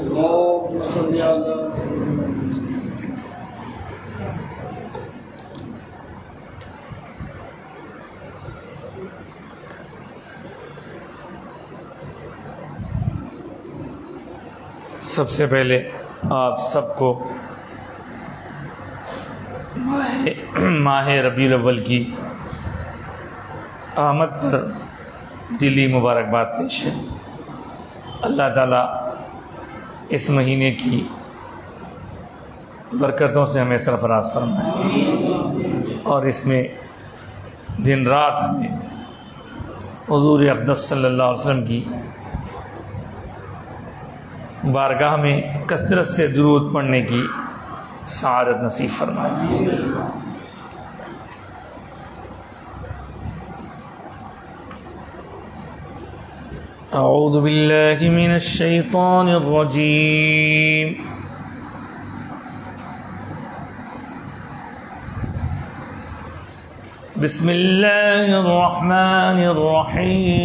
اللهم صل على سب سے پہلے آپ سب کو ماہ ربیع الاول کی آمد پر دلی مبارکباد پیش ہے۔ اللہ تعالیٰ اس مہینے کی برکتوں سے ہمیں سرفراز فرمائے اور اس میں دن رات ہمیں حضور اقدس صلی اللہ علیہ وسلم کی بارگاہ میں کثرت سے درود پڑھنے کی سعادت نصیب فرمائے۔ اعوذ باللہ من الشیطان الرجیم، بسم اللہ الرحمن الرحیم،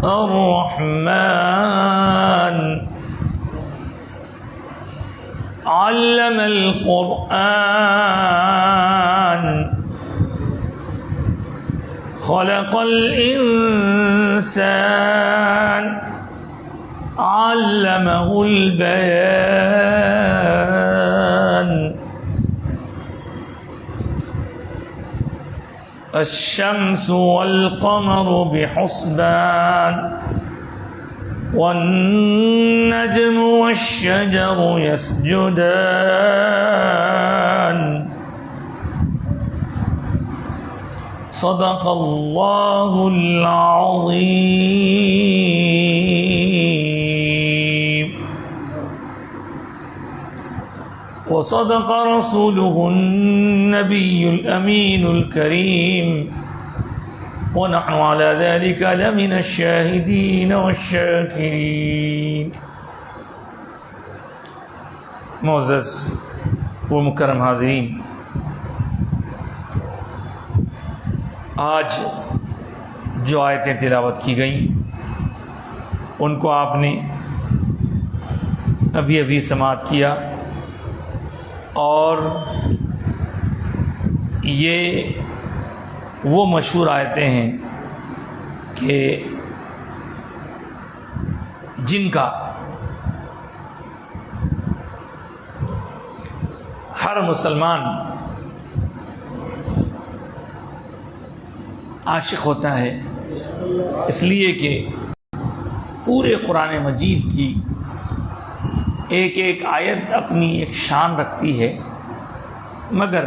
الرحمن علم القرآن خلق الإنسان علمه البيان، الشمس والقمر بحسبان، والنجم والشجر يسجدان، صدق اللہ العظیم وصدق رسوله النبي الأمين الكريم، ونحن على ذلك لمن الشاهدين والشاكرين۔ معزز و مکرم حاضرین، آج جو آیتیں تلاوت کی گئیں ان کو آپ نے ابھی سماعت کیا، اور یہ وہ مشہور آیتیں ہیں کہ جن کا ہر مسلمان عاشق ہوتا ہے، اس لیے کہ پورے قرآن مجید کی ایک ایک آیت اپنی ایک شان رکھتی ہے، مگر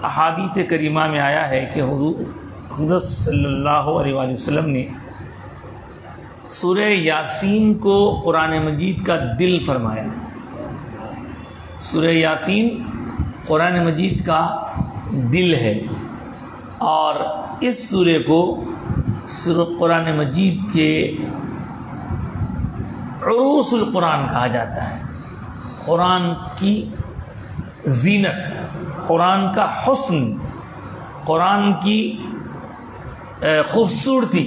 احادیث کریمہ میں آیا ہے کہ حضور صلی اللہ علیہ وآلہ وسلم نے سورہ یاسین کو قرآن مجید کا دل فرمایا۔ سورہ یاسین قرآن مجید کا دل ہے، اور اس سورہ کو قرآن مجید کے عروس القرآن کہا جاتا ہے۔ قرآن کی زینت، قرآن کا حسن، قرآن کی خوبصورتی،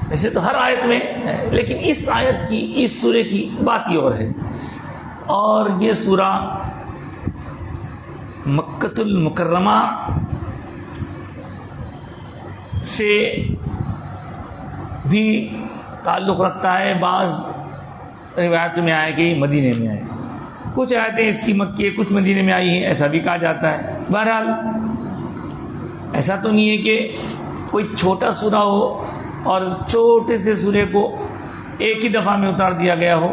ویسے تو ہر آیت میں ہے، لیکن اس آیت کی، اس سورہ کی بات ہی اور ہے۔ اور یہ سورہ مکۃ المکرمہ سے بھی تعلق رکھتا ہے، بعض روایت میں آئے کہ مدینے میں آئے، کچھ آیتیں اس کی مکی، کچھ مدینے میں آئی ہیں، ایسا بھی کہا جاتا ہے۔ بہرحال ایسا تو نہیں ہے کہ کوئی چھوٹا سورہ ہو اور چھوٹے سے سورے کو ایک ہی دفعہ میں اتار دیا گیا ہو،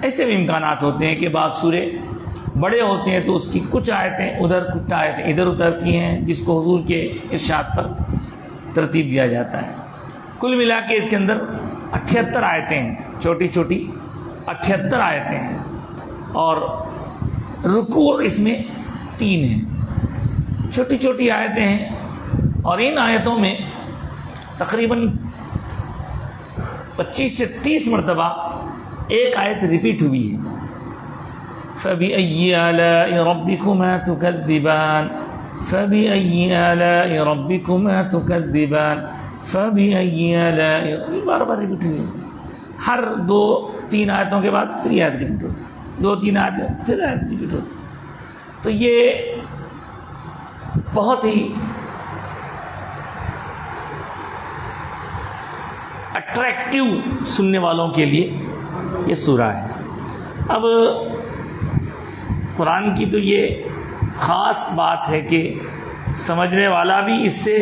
ایسے بھی امکانات ہوتے ہیں کہ بعض سورے بڑے ہوتے ہیں تو اس کی کچھ آیتیں ادھر، کچھ آیتیں ادھر اترتی ہیں، جس کو حضور کے ارشاد پر ترتیب دیا جاتا ہے۔ کل ملا کے اس کے اندر 78 آیتیں ہیں، چھوٹی چھوٹی 78 آیتیں ہیں، اور رکوع اس میں 3 ہیں، چھوٹی چھوٹی آیتیں ہیں، اور ان آیتوں میں تقریباً 25 سے 30 مرتبہ ایک آیت ریپیٹ ہوئی ہے۔ فبأي آلاء ربكما تكذبان فبأي آلاء ربكما تكذبان فبأي آلاء، بار بار ریپیٹ ہوئی، ہر 2-3 آیتوں کے بعد پھر آیت ریپیٹ ہوتی، 2-3 آیتیں پھر آیت ریپیٹ ہوتی. تو یہ بہت ہی اٹریکٹیو سننے والوں کے لیے یہ سورہ ہے. اب قرآن کی تو یہ خاص بات ہے کہ سمجھنے والا بھی اس سے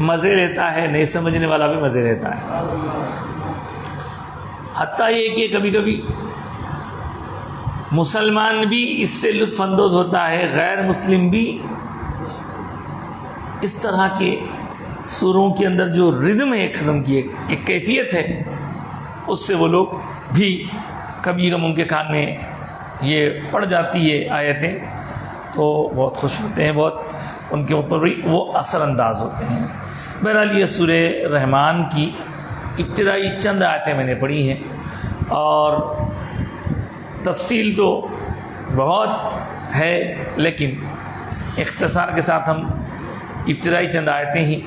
مزے لیتا ہے، نہیں سمجھنے والا بھی مزے لیتا ہے. حتیٰ یہ کہ کبھی کبھی مسلمان بھی اس سے لطف اندوز ہوتا ہے، غیر مسلم بھی اس طرح کے سوروں کے اندر جو ردم ہے ایک قسم کی ایک کیفیت ہے، اس سے وہ لوگ بھی کبھی ان کے کان میں یہ پڑ جاتی ہے آیتیں تو بہت خوش ہوتے ہیں، بہت ان کے اوپر بھی وہ اثر انداز ہوتے ہیں. بہرحال یہ سورہ رحمان کی ابتدائی چند آیتیں میں نے پڑھی ہیں اور تفصیل تو بہت ہے، لیکن اختصار کے ساتھ ہم ابتدائی چند آیتیں ہی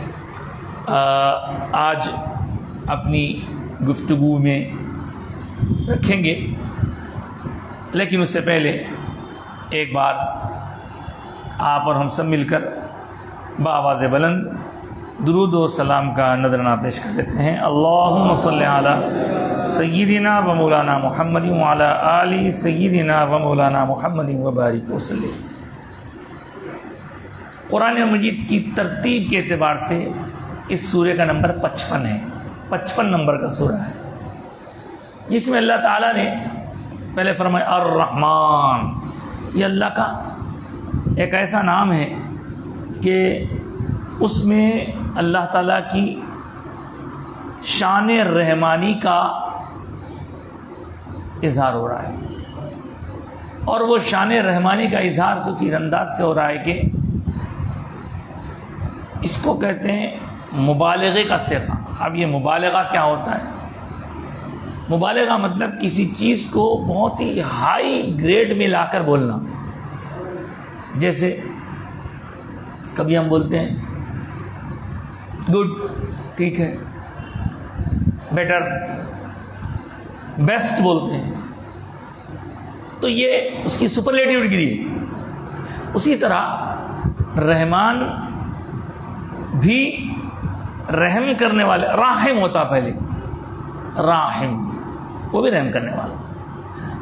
آج اپنی گفتگو میں رکھیں گے. لیکن اس سے پہلے ایک بار آپ اور ہم سب مل کر بآواز بلند درود و سلام کا نذرانہ پیش کر دیتے ہیں. اللہم صلی علی سیدنا و مولانا محمد وعلی آل سیدنا و مولانا محمد وبارک وسلم. قرآن مجید کی ترتیب کے اعتبار سے اس سورہ کا نمبر 55 ہے، 55 نمبر کا سورہ ہے، جس میں اللہ تعالیٰ نے پہلے فرمایا الرحمن. یہ اللہ کا ایک ایسا نام ہے کہ اس میں اللہ تعالیٰ کی شان رحمانی کا اظہار ہو رہا ہے، اور وہ شان رحمانی کا اظہار کچھ اس انداز سے ہو رہا ہے کہ اس کو کہتے ہیں مبالغے کا صیغہ. اب یہ مبالغہ کیا ہوتا ہے؟ مبالغہ مطلب کسی چیز کو بہت ہی ہائی گریڈ میں لا کر بولنا. جیسے کبھی ہم بولتے ہیں گڈ، ٹھیک ہے، بیٹر، بیسٹ بولتے ہیں، تو یہ اس کی سپرلیٹیو ڈگری ہے. اسی طرح رحمان بھی رحم کرنے والے، راحم ہوتا پہلے، راحم وہ بھی رحم کرنے والا،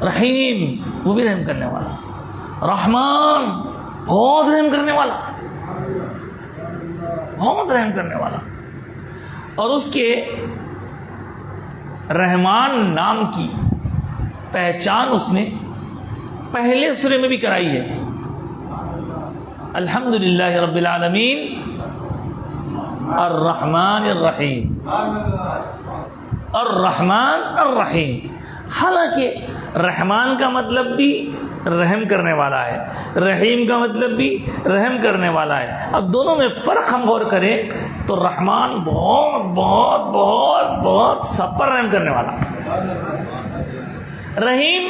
رحیم وہ بھی رحم کرنے والا، رحمان بہت رحم کرنے والا، بہت رحم کرنے والا. اور اس کے رحمان نام کی پہچان اس نے پہلے سورے میں بھی کرائی ہے. الحمدللہ رب العالمین الرحمن الرحیم، الرحمن الرحیم. حالانکہ رحمان کا مطلب بھی رحم کرنے والا ہے، رحیم کا مطلب بھی رحم کرنے والا ہے. اب دونوں میں فرق ہم غور کریں تو رحمان بہت بہت بہت بہت سب پر رحم کرنے والا، رحیم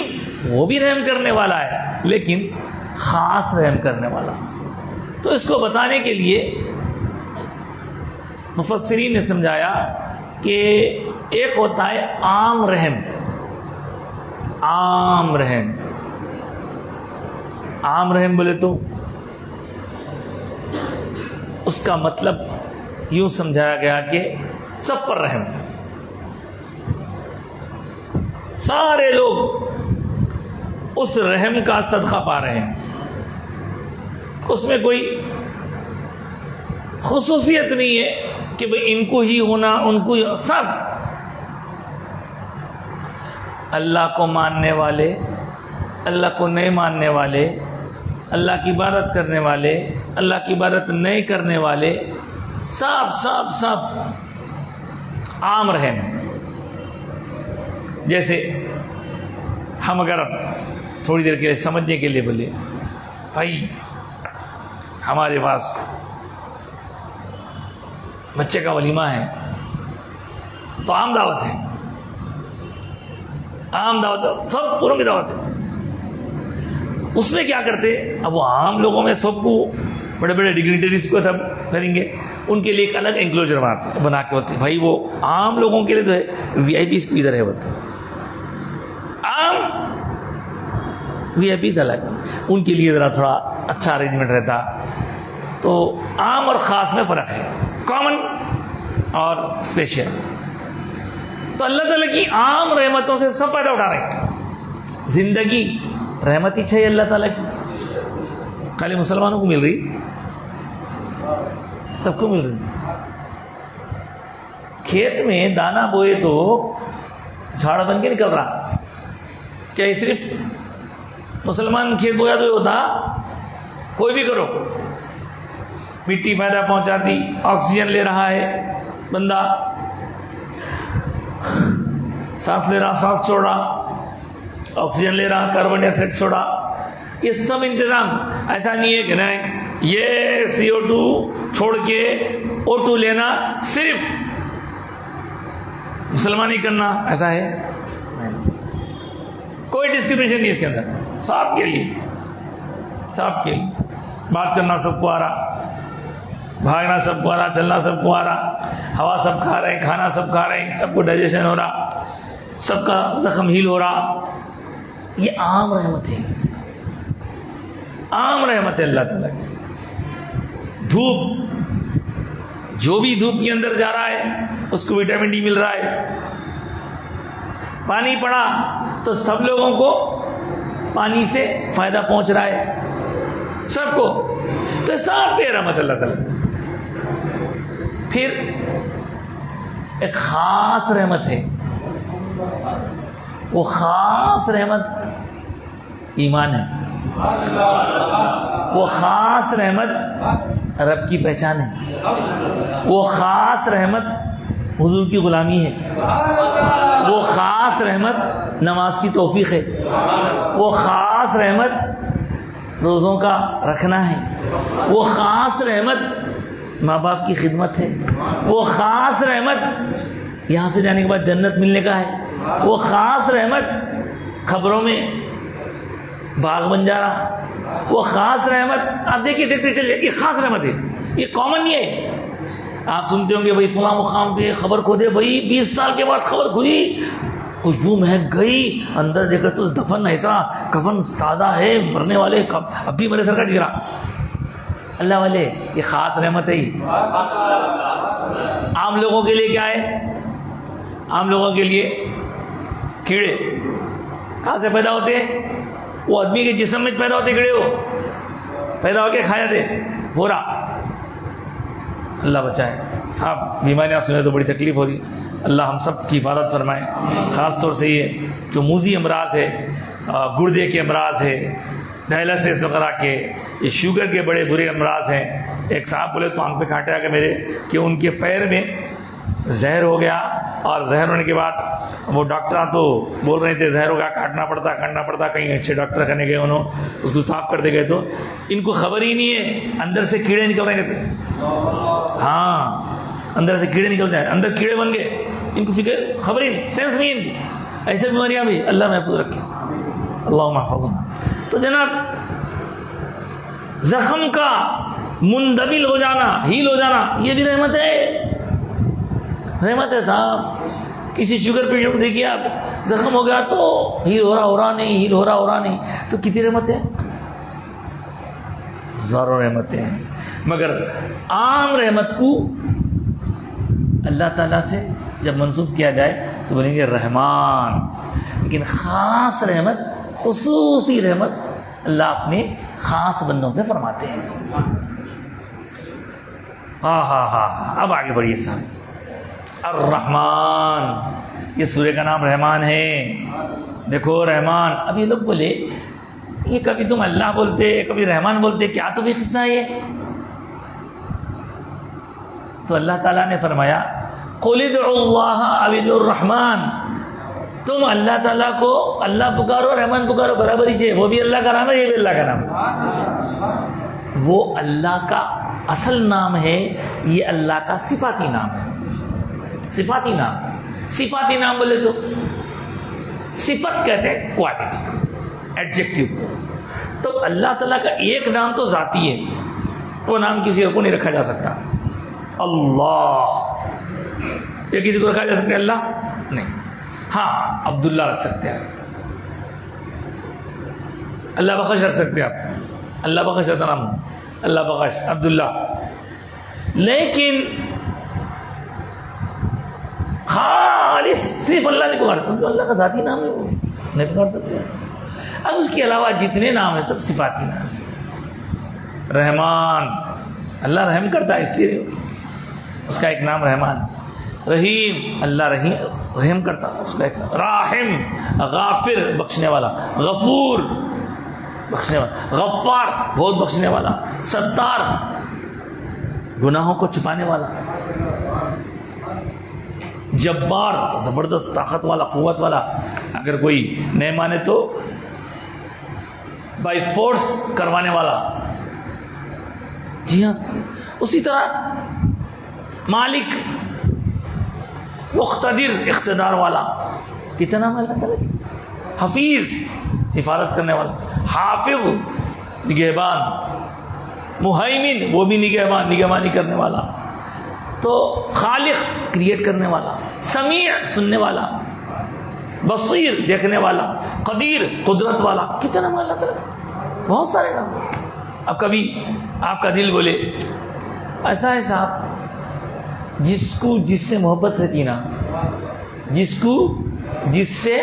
وہ بھی رحم کرنے والا ہے لیکن خاص رحم کرنے والا. تو اس کو بتانے کے لیے مفسرین نے سمجھایا کہ ایک ہوتا ہے عام رحم، عام رحم. عام رحم بولے تو اس کا مطلب یوں سمجھایا گیا کہ سب پر رحم، سارے لوگ اس رحم کا صدقہ پا رہے ہیں، اس میں کوئی خصوصیت نہیں ہے کہ بھئی ان کو ہی ہونا، ان کو ہی، سب اللہ کو ماننے والے، اللہ کو نہیں ماننے والے، اللہ کی عبادت کرنے والے، اللہ کی عبادت نہیں کرنے والے، سب سب سب عام رحم. جیسے ہم اگر تھوڑی دیر کے لیے سمجھنے کے لیے بولے بھائی ہمارے پاس بچے کا ولیمہ ہے تو عام دعوت ہے، عام دعوت، سب پوروں کی دعوت ہے. اس میں کیا کرتے؟ اب وہ عام لوگوں میں سب کو بڑے بڑے ڈگنیٹریز کو سب کریں گے، ان کے لیے ایک الگ انکلوجر بنا کے ہوتے ہیں. بھائی وہ عام لوگوں کے لیے جو ہے وی آئی پیز کو ادھر ہے، ہوتا عام وی آئی پیز الگ، ان کے لیے ذرا تھوڑا اچھا ارینجمنٹ رہتا. تو عام اور خاص میں فرق ہے، کامن اور اسپیشل. تو اللہ تعالیٰ کی عام رحمتوں سے سب فائدہ اٹھا رہے ہیں. زندگی رحمت ہی چاہیے اللہ تعالیٰ کی، خالی مسلمانوں کو مل رہی، سب کو مل رہی. کھیت میں دانا بوئے تو جھاڑ بن کے نکل رہا، کیا یہ صرف مسلمان کھیت بویا تو ہوتا؟ کوئی بھی کرو، مٹی فائدہ پہنچاتی، آکسیجن لے رہا ہے بندہ، سانس لے رہا، سانس چھوڑ رہا، آکسیجن لے رہا، کاربن ڈائی آکسائڈ چھوڑا، یہ سب انتظام. ایسا نہیں ہے کہ نہیں یہ CO2 چھوڑ کے O2 لینا صرف مسلمان ہی کرنا، ایسا ہے؟ کوئی ڈسکرمنیشن نہیں اس کے اندر، سب کے لیے، سب کے لیے. بات کرنا سب کو آ رہا، بھاگنا سب کو آ رہا، چلنا سب کو آ رہا، ہوا سب کھا رہے ہیں، کھانا سب کھا رہے ہیں، سب کو ڈائجیشن ہو رہا، سب کا زخم ہیل ہو رہا. یہ عام رحمت ہے، عام رحمت ہے اللہ تعالیٰ کی. دھوپ، جو بھی دھوپ کے اندر جا رہا ہے اس کو وٹامن ڈی مل رہا ہے. پانی پڑا تو سب لوگوں کو پانی سے فائدہ پہنچ رہا ہے، سب کو. تو سب پہ رحمت اللہ تعالیٰ. پھر ایک خاص رحمت ہے، وہ خاص رحمت ایمان ہے. وہ خاص رحمت رب کی پہچان ہے. وہ خاص رحمت حضور کی غلامی ہے. وہ خاص رحمت نماز کی توفیق ہے. وہ خاص رحمت روزوں کا رکھنا ہے. وہ خاص رحمت ماں باپ کی خدمت ہے. وہ خاص رحمت یہاں سے جانے کے بعد جنت ملنے کا ہے. وہ خاص رحمت خبروں میں باغ بن جا رہا. وہ خاص رحمت آپ دیکھیے، دیکھتے چلیے، یہ خاص رحمت ہے، یہ کامن نہیں ہے. آپ سنتے ہوں گے بھائی فلاں مقام پہ خبر کھودے، بھائی 20 سال کے بعد خبر کھلی، خوشبو مہک گئی، اندر دیکھا تو دفن ایسا، کفن تازہ ہے، مرنے والے اب بھی مرے سر کا دکھ رہا. اللہ والے یہ خاص رحمت ہے. عام لوگوں کے لیے کیا ہے؟ عام لوگوں کے لیے کیڑے کہاں سے پیدا ہوتے ہیں؟ وہ آدمی کے جسم میں پیدا ہوتے کیڑے، وہ پیدا ہو کے کھا جاتے، ہو رہا. اللہ بچائے. صاحب بیماریاں سنے تو بڑی تکلیف ہو رہی. اللہ ہم سب کی حفاظت فرمائے. خاص طور سے یہ جو موذی امراض ہے، گردے کے امراض ہے، ڈائلسس وغیرہ کے، یہ شوگر کے بڑے برے امراض ہیں. ایک صاحب بولے تو آنکھ پہ کانٹے آ کے میرے کہ ان کے پیر میں زہر ہو گیا، اور زہر ہونے کے بعد وہ ڈاکٹر تو بول رہے تھے زہر ہو گیا، کاٹنا پڑتا. کہیں اچھے ڈاکٹر کرنے گئے، انہوں اس کو صاف کرتے گئے تو ان کو خبر ہی نہیں ہے اندر سے کیڑے نکل رہے تھے. ہاں اندر سے کیڑے نکل جائیں، اندر کیڑے بن گئے، ان کو فکر خبر ہی نہیں، سینس نہیں ان کی. ایسے بیماریاں بھی اللہ محفوظ رکھے. اللہم احفظنا. تو جناب زخم کا مندمل ہو جانا، ہیل ہو جانا، یہ بھی رحمت ہے. رحمت ہے صاحب. کسی شوگر پیشنٹ کو دیکھیے آپ، زخم ہو گیا تو ہیل ہو رہا نہیں، ہیل ہو رہا نہیں، تو کتنی رحمت ہے؟ ہزاروں رحمتیں ہیں. مگر عام رحمت کو اللہ تعالیٰ سے جب منسوب کیا جائے تو بولیں گے رحمان. لیکن خاص رحمت، خصوصی رحمت اللہ اپنے خاص بندوں پہ فرماتے ہیں. ہاں اب آگے بڑھیے صاحب. الرحمن، یہ سورہ کا نام رحمان ہے. دیکھو رحمان، اب یہ لوگ بولے یہ کبھی تم اللہ بولتے، کبھی رحمان بولتے، کیا تو بھی قصہ ہے یہ؟ تو اللہ تعالیٰ نے فرمایا قُلِ ادْعُوا اللَّهَ أَوِ ادْعُوا الرَّحْمَانَ. تم اللہ تعالیٰ کو اللہ پکارو، رحمان پکارو، برابر ہی چاہیے. وہ بھی اللہ کا نام ہے، یہ بھی اللہ کا نام ہے. وہ اللہ کا اصل نام ہے، یہ اللہ کا صفاتی نام ہے. صفاتی نام، صفاتی نام بولے تو صفت کہتے ہیں کوالٹی، ایڈجیکٹو. تو اللہ تعالیٰ کا ایک نام تو ذاتی ہے، وہ نام کسی اور کو نہیں رکھا جا سکتا. اللہ یہ کسی کو رکھا جا سکتا ہے؟ اللہ نہیں. ہاں عبداللہ رکھ سکتے ہیں، اللہ بخش رکھ سکتے ہیں آپ، اللہ بخش رہتا نام، اللہ بخش عبداللہ. لیکن خالص صرف اللہ نے پکار سکتے، اللہ کا ذاتی نام ہے، وہ نہیں پکار سکتے. اب اس کے علاوہ جتنے نام ہیں سب صفاتی نام ہیں. رحمان، اللہ رحم کرتا ہے اس لیے اس کا ایک نام رحمان. رحیم، اللہ رحم کرتا ہے، اس کا ایک نام. راحم، غافر بخشنے والا. غفور بخشنے والا. غفار بہت بخشنے والا. ستار گناہوں کو چھپانے والا. جبار زبردست طاقت والا، قوت والا. اگر کوئی نہیں مانے تو بائی فورس کروانے والا. جی ہاں. اسی طرح مالک، مقتدر اقتدار والا. کتنا نام اللہ تعالیٰ. حفیظ حفاظت کرنے والا. حافظ نگہبان. مہیمن وہ بھی نگہبان، نگہبانی کرنے والا. تو خالق کریٹ کرنے والا. سمیع سننے والا. بصیر دیکھنے والا. قدیر قدرت والا. کتنا نام اللہ تعالیٰ، بہت سارے نام. اب کبھی آپ کا دل بولے ایسا ہے صاحب، جس سے محبت رہتی نا، جس سے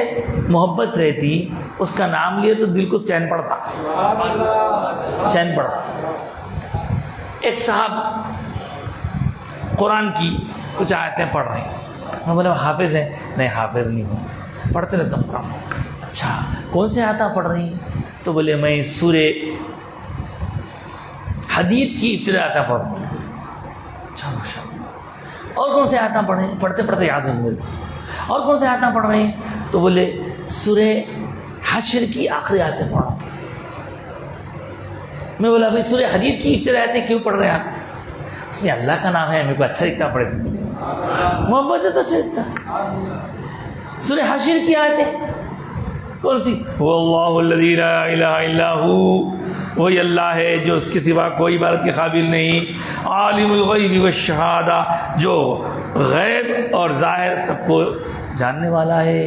محبت رہتی اس کا نام لیے تو دل کو چین پڑتا. ایک صاحب قرآن کی کچھ آیتیں پڑھ رہے ہیں. میں بولا حافظ ہیں؟ نہیں حافظ نہیں ہوں، پڑھتے رہتا ہوں قرآن. اچھا کون سے آیتیں پڑھ رہی ہیں؟ تو بولے میں سورہ حدید کی ابتدا آیتیں پڑھ رہا ہوں. اچھا ماشاء اللہ. اور کون سے آیتیں پڑھ رہے ہیں؟ پڑھتے یاد ہے مجھے. اور کون سے آیتیں پڑھ رہے ہیں؟ تو بولے سورہ حشر کی آخری آیتیں پڑھ رہا ہوں. میں بولا بھائی سورہ حدید کی ابتدا آیتیں کیوں پڑھ رہے ہیں آپ؟ اس میں اللہ کا نام ہے، میرے کو اچھا لگتا پڑے گا، محبت ہے تو اچھا لگتا. سورہ حشر کی آیتیں کون سی؟ هو اللہ الذی لا الہ الا ہو، وہی اللہ ہے جو اس کے سوا کوئی عبادت کے قابل نہیں. عالم الغیب والشہادہ، جو غیب اور ظاہر سب کو جاننے والا ہے.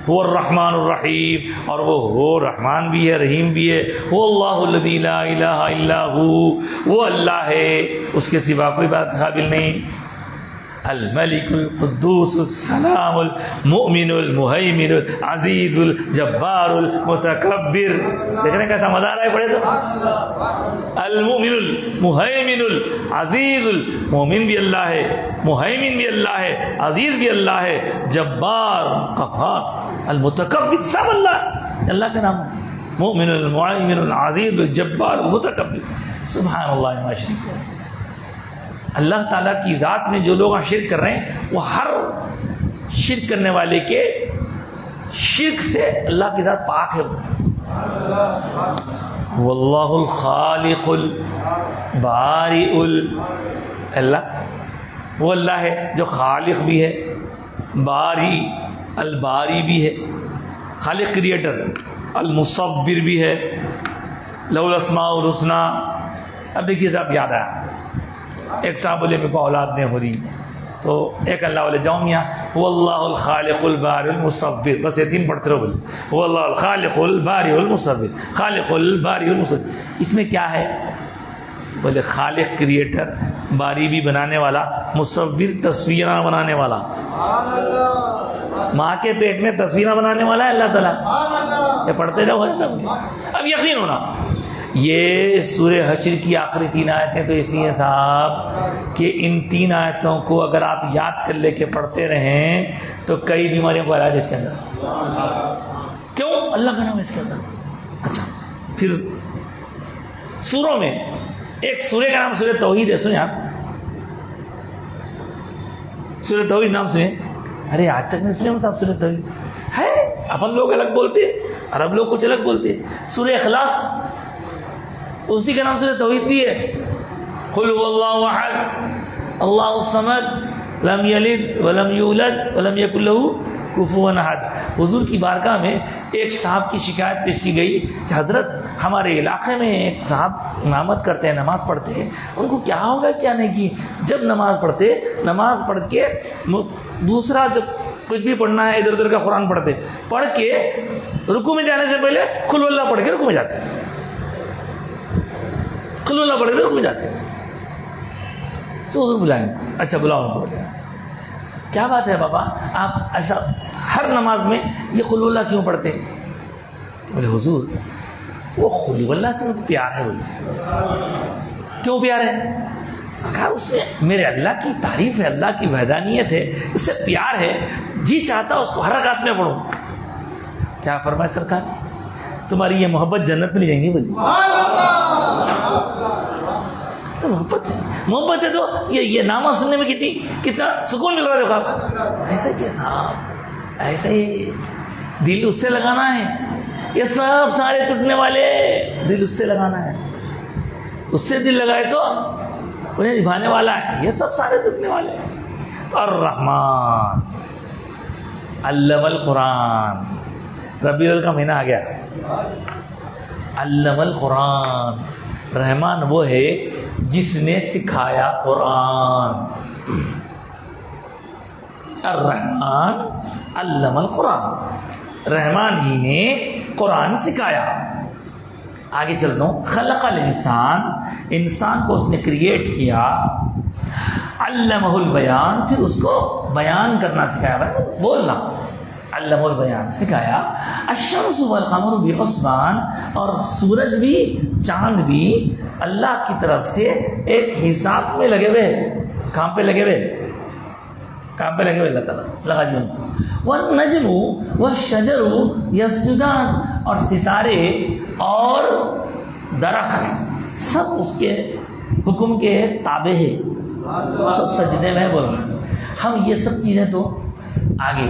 هو الرحمن الرحیم، اور وہ رحمان بھی ہے رحیم بھی ہے. هو اللہ الذی لا الہ الا ہو، وہ اللہ ہے اس کے سوا کوئی عبادت کے قابل نہیں. الملک القدوس السلام المؤمن المہیمن العزیز الجبار المتکبر. دیکھنے کیسا مزہ آ رہا ہے پڑھے تو. المؤمن المہیمن العزیز، المؤمن بھی اللہ ہے، مہیمن بھی اللہ ہے، عزیز بھی اللہ ہے، جبار قہار، المتکبر سب اللہ کا نام ہے. مؤمن المہیمن العزیز الجبار المتکبر. سبحان اللہ ما شریک. اللہ تعالیٰ کی ذات میں جو لوگ شرک کر رہے ہیں وہ ہر شرک کرنے والے کے شرک سے اللہ کی ذات پاک ہے. واللہ الخالق البارئ، اللہ وہ اللہ ہے جو خالق بھی ہے، باری الباری بھی ہے، خالق کریٹر، المصور بھی ہے، لہ الاسماء الحسنی. اب دیکھیے صاحب یاد آیا، ایک صاحب بولے میرے کو اولاد نہیں ہو رہی، تو ایک اللہ والے جاؤ میاں هو اللہ الخالق البارئ المصور، بس یہ تین پڑھتے رہو. بولے هو اللہ الخالق البارئ المصور، خالق البارئ المصور. اس میں کیا ہے؟ بولے خالق کریٹر، باری بھی بنانے والا، مصور تصویریں بنانے والا. ماں کے پیٹ میں تصویریں بنانے والا ہے اللہ تعالیٰ. یہ پڑھتے رہو. اب یقین ہونا یہ سورہ حشر کی آخری 3 آیتیں تو ایسی ہیں صاحب کہ ان 3 آیتوں کو اگر آپ یاد کر لے کے پڑھتے رہیں تو کئی بیماریوں کو علاج ہے اس کے اندر. کیوں؟ اللہ کا نام ہے اس کے اندر. اچھا پھر سوروں میں ایک سورہ کا نام سورہ توحید ہے. سنیں آپ سورہ توحید نام سنیں. ارے آج تک نہیں سنے صاحب سورہ توحید ہے. اپن لوگ الگ بولتے، عرب لوگ کچھ الگ بولتے. سورہ اخلاص اسی کا نام سورہ توحید بھی ہے. قل هو اللہ احد اللہ الصمد لم یلد ولم یولد ولم یکن له کفوا احد. حضور کی بارگاہ میں ایک صاحب کی شکایت پیش کی گئی کہ حضرت ہمارے علاقے میں ایک صاحب امامت کرتے ہیں, نماز پڑھتے ہیں, ان کو کیا ہوگا کیا نہیں کی, جب نماز پڑھ کے دوسرا جب کچھ بھی پڑھنا ہے ادھر ادھر کا قرآن پڑھ کے رکوع میں جانے سے پہلے قل اللہ پڑھ کے رکوع میں جاتے ہیں, قل اللہ پڑھ کے رکوع میں جاتے ہیں. تو حضور بلائیں, اچھا بلاؤ ان کو. کیا بات ہے بابا, آپ ایسا ہر نماز میں یہ قل اللہ کیوں پڑھتے ہیں؟ بولے حضور وہ قل اللہ سے پیار ہے. بولے کیوں پیار ہے؟ سرکار اس میں میرے اللہ کی تعریف ہے, اللہ کی وحدانیت ہے, اس سے پیار ہے, جی چاہتا اس کو ہر رکعت میں پڑھوں. کیا فرمائے سرکار, تمہاری یہ محبت جنت میں لے جائیں گی. بولی محبت ہے تو یہ نامہ سننے میں کتنا سکون مل رہا ہے. ایسا کیا صاحب, ایسا ہی دل اس سے لگانا ہے. یہ سب سارے ٹوٹنے والے دل اس سے لگانا ہے, اس سے دل لگائے تو انہیں نبھانے والا ہے. یہ سب سارے ٹوٹنے والے ہیں. تو الرحمن علم القرآن, ربیع الاول کا مہینہ آ گیا. علم القرآن, رحمان وہ ہے جس نے سکھایا قرآن. الرحمن علم القرآن, رحمان ہی نے قرآن سکھایا. آگے چلتا ہوں. خلق الانسان, انسان کو اس نے کریٹ کیا. علمہ البیان, پھر اس کو بیان کرنا سکھایا, بولنا. علمہ البیان, سکھایا. الشمس والقمر بحسبان, اور سورج بھی چاند بھی اللہ کی طرف سے ایک حساب میں لگے ہوئے. کام پہ لگے ہوئے اللہ تعالیٰ لگا دیا. والنجم والشجر یسجدان, اور ستارے اور درخت سب اس کے حکم کے تابع ہے, سب سجدے میں بول رہے ہیں. ہم یہ سب چیزیں تو آگے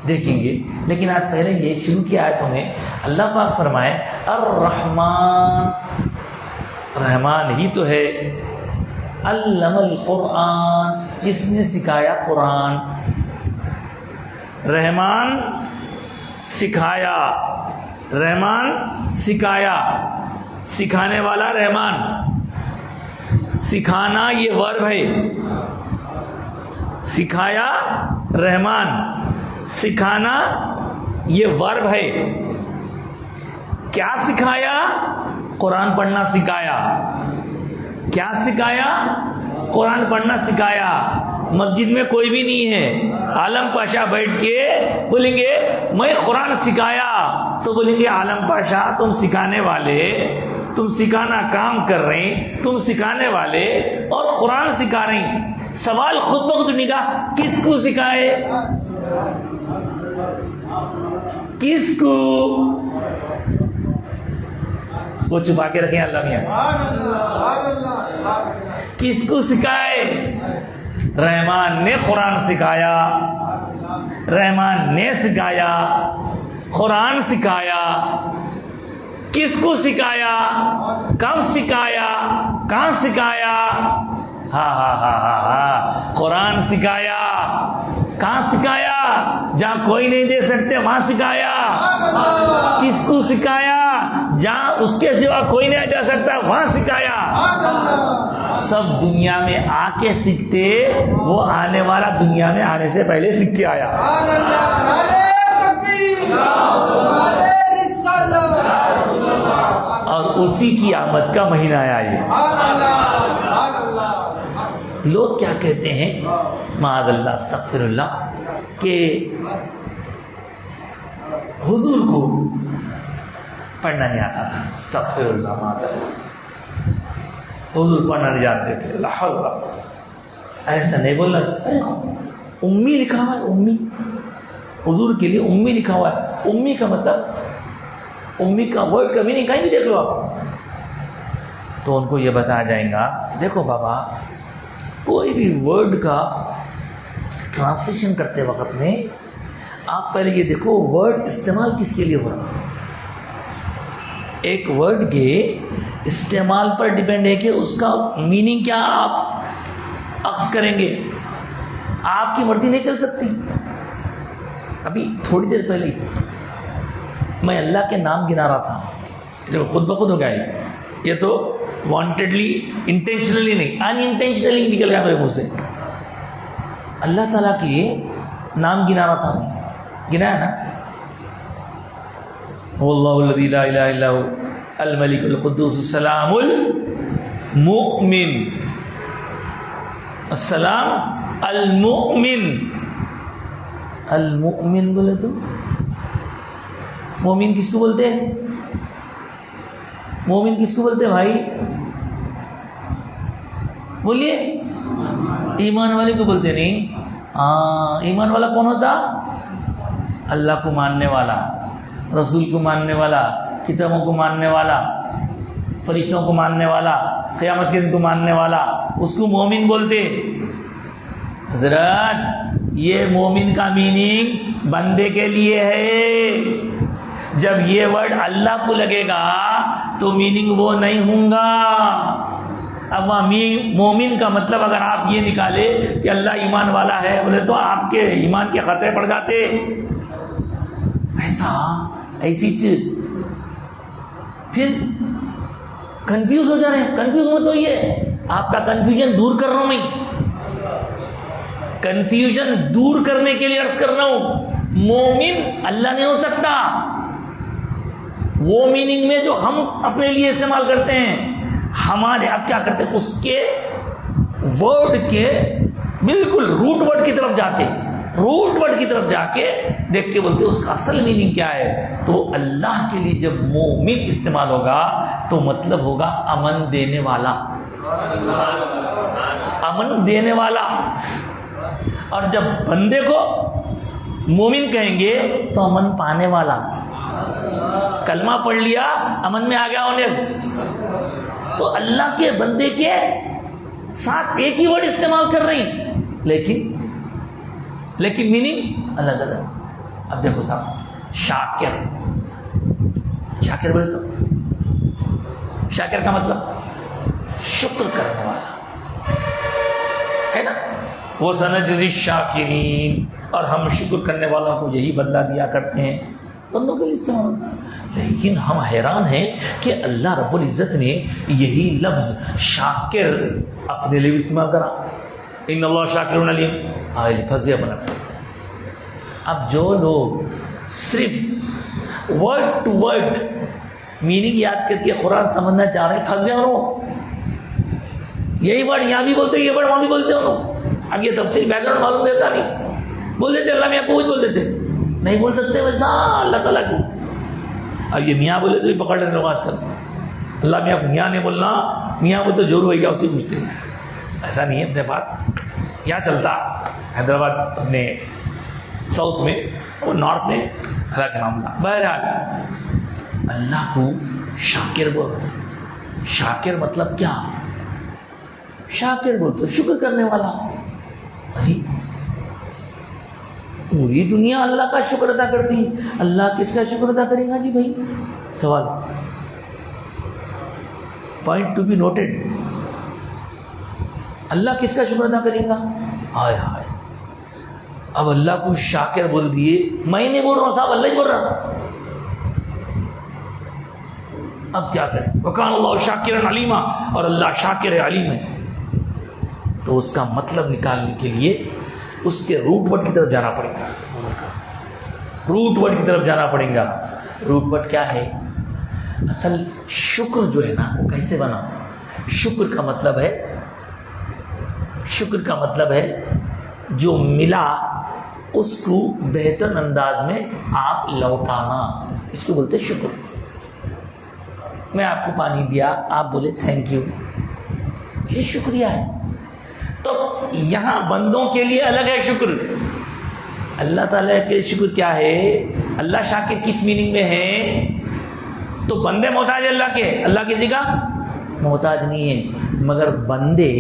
دیکھیں گے, لیکن آج پہلے یہ شروع کی آیتوں میں اللہ پاک فرمائے الرحمن, رحمان ہی تو ہے. علم القرآن, جس نے سکھایا قرآن. رحمان سکھایا, رحمان سکھایا, سکھانے والا رحمان. سکھانا یہ ورب ہے, سکھایا رحمان, سکھانا یہ ورب ہے. کیا سکھایا؟ قرآن پڑھنا سکھایا. کیا سکھایا؟ قرآن پڑھنا سکھایا. مسجد میں کوئی بھی نہیں ہے, عالم پاشا بیٹھ کے بولیں گے میں قرآن سکھایا, تو بولیں گے عالم پاشا تم سکھانے والے, تم سکھانا کام کر رہے ہیں, تم سکھانے والے اور قرآن سکھا رہے ہیں. سوال خود بخود نکاح, کس کو سکھائے؟ کس کو؟ وہ چھپا کے رکھیں اللہ میاں. کس کو سکھائے؟ رحمان نے قرآن سکھایا, رحمان نے سکھایا, قرآن سکھایا. کس کو سکھایا؟ کب سکھایا؟ کہاں سکھایا؟ قرآن سکھایا. کہاں سکھایا؟ جہاں کوئی نہیں دے سکتے وہاں سکھایا. کس کو سکھایا؟ جہاں اس کے سوا کوئی نہیں جا سکتا وہاں سکھایا. سب دنیا میں آ کے سیکھتے, وہ آنے والا دنیا میں آنے سے پہلے سیکھ کے آیا. اور اسی کی آمد کا مہینہ آیا یہ. لوگ کیا کہتے ہیں معاذ اللہ استغفر اللہ کہ حضور کو پڑھنا نہیں آتا تھا. استغفر اللہ, معاذ اللہ, حضور پڑھنا نہیں جانتے تھے. اللہ اللہ, ایسا نہیں بولنا. امی لکھا ہوا ہے, امی, حضور کے لیے امی لکھا ہوا ہے. امی کا مطلب, امی کا ورڈ کا میننگ کہیں بھی دیکھ لو آپ, تو ان کو یہ بتایا جائے گا دیکھو بابا کوئی بھی ورڈ کا ٹرانسلیشن کرتے وقت میں آپ پہلے یہ دیکھو ورڈ استعمال کس کے لیے ہو رہا ہے. ایک ورڈ کے استعمال پر ڈیپینڈ ہے کہ اس کا میننگ کیا آپ اخذ کریں گے. آپ کی مرضی نہیں چل سکتی. ابھی تھوڑی دیر پہلے میں اللہ کے نام گنا رہا تھا، جو خود بخود ہو گیا یہ تو وانٹیڈلی انٹینشنلی نہیں، ان انٹینشنلی نکل گیا میرے منہ سے. اللہ تعالیٰ کے نام گنا رہا تھا، میں گنا ہے نا، واللہ الذی لا الہ الا هو الملک القدوس السلام المؤمن، السلام المؤمن. المؤمن بولے تو مومن کس کو بولتے ہیں؟ مومن کس کو بولتے ہیں بھائی؟ بولیے. ایمان والے کو بولتے نہیں. ایمان والا کون ہوتا؟ اللہ کو ماننے والا، رسول کو ماننے والا، کتابوں کو ماننے والا، فرشتوں کو ماننے والا، قیامت کے دن کو ماننے والا، اس کو مومن بولتے. حضرات یہ مومن کا میننگ بندے کے لیے ہے. جب یہ ورڈ اللہ کو لگے گا تو میننگ وہ نہیں ہوں گا. اب مومن کا مطلب اگر آپ یہ نکالے کہ اللہ ایمان والا ہے بولے تو آپ کے ایمان کے خطرے پڑ جاتے. ایسی چیز پھر کنفیوز ہو جا رہے ہیں. کنفیوز مت ہوئیے، آپ کا کنفیوژن دور کر رہا ہوں میں. کنفیوژن دور کرنے کے لیے عرض کر رہا ہوں، مومن اللہ نہیں ہو سکتا. وہ میننگ میں جو ہم اپنے لیے استعمال کرتے ہیں، ہمارے اب کیا کرتے ہیں، اس کے ورڈ کے بالکل روٹ ورڈ کی طرف جاتے، روٹ ورڈ کی طرف جا کے دیکھ کے بولتے اس کا اصل میننگ کیا ہے. تو اللہ کے لیے جب مومن استعمال ہوگا تو مطلب ہوگا امن دینے والا، امن دینے والا. اور جب بندے کو مومن کہیں گے تو امن پانے والا. کلمہ پڑھ لیا امن میں آ گیا ہونے. تو اللہ کے بندے کے ساتھ ایک ہی ورڈ استعمال کر رہے ہیں، لیکن میننگ الگ الگ. اب دیکھو صاحب، شاکر بولے تو شاکر کا مطلب شکر کرنے والا ہے نا. وہ سنجزی شاکرین، اور ہم شکر کرنے والوں کو یہی بدلہ دیا کرتے ہیں. بندوں کے لیے استعمال ہوتا ہے. لیکن ہم حیران ہیں کہ اللہ رب العزت نے یہی لفظ شاکر اپنے لیے استعمال کرا. ان اللہ شاکر علیم. فضیہ بنا. اب جو لوگ صرف ورڈ ٹو ورڈ میننگ یاد کر کے قرآن سمجھنا چاہ رہے ہیں، پھنس گئے انہوں. یہی ورڈ یہاں بھی بولتے، یہ ورڈ وہاں بھی بولتے انہوں. اب یہ تفصیل بیک گراؤنڈ معلوم دیتا نہیں. بول دیتے اللہ میاں کو بول دیتے، نہیں بول سکتے ویسا اللہ تعالیٰ کو. اب یہ میاں بولے تو بھی پکڑ لینے نماز کر. اللہ میاں میاں نہیں بولنا، میاں بول تو جور ہوئی گیا اس کی پوچھتے. ایسا نہیں ہے اپنے پاس. کیا چلتا حیدرآباد اپنے ساؤتھ میں اور نارتھ میں اللہ کا معاملہ. بہرحال اللہ کو شاکر بول. شاکر مطلب کیا؟ شاکر بول تو شکر کرنے والا. ارے پوری دنیا اللہ کا شکر ادا کرتی، اللہ کس کا شکر ادا کرے گا جی بھائی؟ سوال، پوائنٹ ٹو بی نوٹڈ. اللہ کس کا شکر ادا کرے گا؟ ہائے ہائے. اب اللہ کو شاکر بول دیے. میں نہیں بول رہا ہوں صاحب، اللہ ہی بول رہا. اب کیا کریں؟ وکان اللہ شاکر علیما، اور اللہ شاکر علیم ہے. تو اس کا مطلب نکالنے کے لیے اس کے روٹ ورڈ کی طرف جانا پڑے گا. روٹ ورڈ کی طرف جانا پڑے گا. روٹ ورڈ کیا ہے؟ اصل شکر جو ہے نا وہ کیسے بنا؟ شکر کا مطلب ہے جو ملا اس کو بہتر انداز میں آپ لوٹانا. اس کو بولتے شکر. میں آپ کو پانی دیا، آپ بولے تھینک یو، یہ شکریہ ہے. تو یہاں بندوں کے لیے الگ ہے شکر. اللہ تعالیٰ کے شکر کیا ہے؟ اللہ شاکر کس میننگ میں ہے؟ تو بندے محتاج اللہ کے، اللہ کسی کا محتاج نہیں ہے. مگر بندے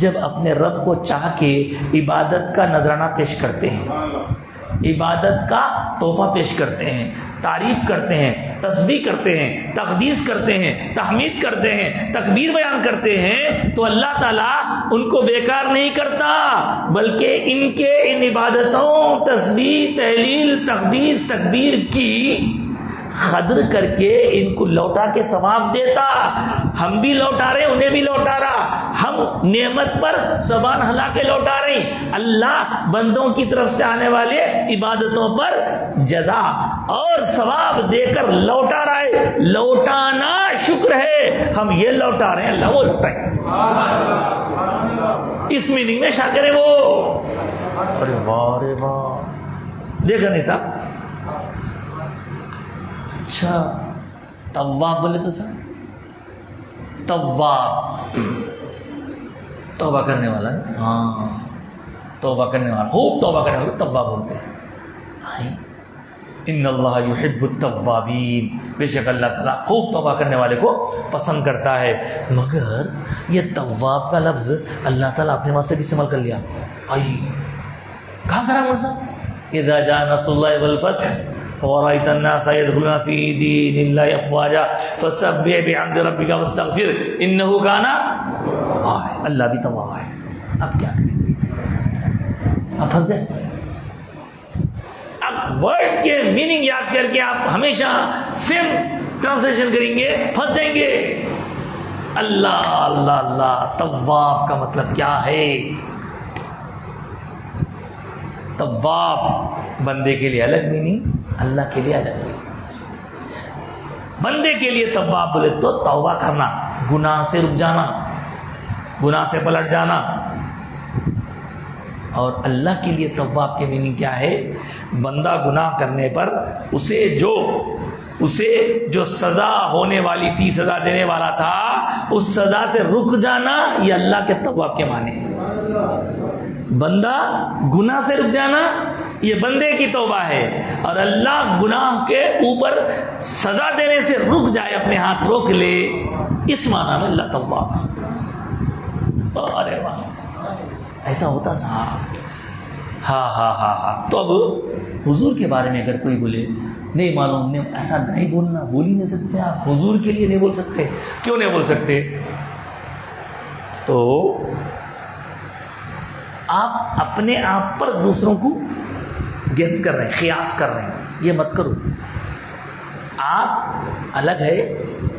جب اپنے رب کو چاہ کے عبادت کا نذرانہ پیش کرتے ہیں، عبادت کا تحفہ پیش کرتے ہیں، تعریف کرتے ہیں، تسبیح کرتے ہیں، تقدیس کرتے ہیں، تحمید کرتے ہیں، تکبیر بیان کرتے ہیں، تو اللہ تعالیٰ ان کو بیکار نہیں کرتا، بلکہ ان کے ان عبادتوں، تسبیح، تحلیل، تقدیس، تکبیر کی قدر کر کے ان کو لوٹا کے ثواب دیتا۔ ہم بھی لوٹا رہے، انہیں بھی لوٹا رہا، ہم نعمت پر زبان ہلا کے لوٹا رہے، اللہ بندوں کی طرف سے آنے والے عبادتوں پر جزا اور ثواب دے کر لوٹا رہا ہے۔ لوٹانا شکر ہے، ہم یہ لوٹا رہے ہیں، اللہ وہ لوٹائیں۔ اس میننگ میں شاکر ہے وہ۔ ارے واہ رے واہ، دیکھا نہیں صاحب؟ اچھا تواب بولے تو سر، تواب توبہ کرنے والا ہے، ہاں توبہ کرنے والا، خوب توبہ کرنے والا تواب بولتے ہیں۔ ان اللہ یحب التوابین، بے شک اللہ تعالیٰ خوب توبہ کرنے والے کو پسند کرتا ہے۔ مگر یہ تواب کا لفظ اللہ تعالیٰ اپنے واسطے بھی استعمال کر لیا۔ کہاں کرا مرزا؟ اذا جاء نصر اللہ والفتح وَرَأَيْتَ النَّاسَ يَدْخُلُونَ فِي دِينِ اللَّهِ أَفْوَاجًا فَسَبِّحْ بِحَمْدِ رَبِّكَ وَاسْتَغْفِرْ إِنَّهُ كَانَ اللہ بھی تواب ہے۔ اب کیا کریں؟ اب پھنس گئے۔ اب ورڈ کے میننگ یاد کر کے آپ ہمیشہ سیم ٹرانسلیشن کریں گے، پھنس جائیں گے۔ اللہ اللہ اللہ، تواب کا مطلب کیا ہے؟ تواب بندے کے لیے الگ میننگ، اللہ کے لیے الگ میننگ۔ بندے کے لیے تواب بولے تو توبہ کرنا، گناہ سے رک جانا، گناہ سے پلٹ جانا۔ اور اللہ کے لیے تواب کے میننگ کیا ہے؟ بندہ گناہ کرنے پر اسے جو سزا ہونے والی تھی، سزا دینے والا تھا، اس سزا سے رک جانا، یہ اللہ کے تواب کے معنی ہے۔ بندہ گناہ سے رک جانا یہ بندے کی توبہ ہے، اور اللہ گناہ کے اوپر سزا دینے سے رک جائے، اپنے ہاتھ روک لے، اس معنی میں اللہ تواب ہے۔ ارے واہ، ایسا ہوتا صاحب؟ ہاں۔ تو اب حضور کے بارے میں اگر کوئی بولے نہیں معلوم، نہیں ایسا نہیں بولنا، بول ہی نہیں سکتے آپ، حضور کے لیے نہیں بول سکتے۔ کیوں نہیں بول سکتے؟ تو آپ اپنے آپ پر دوسروں کو گیس کر رہے ہیں، قیاس کر رہے ہیں، یہ مت کرو۔ آپ الگ ہے،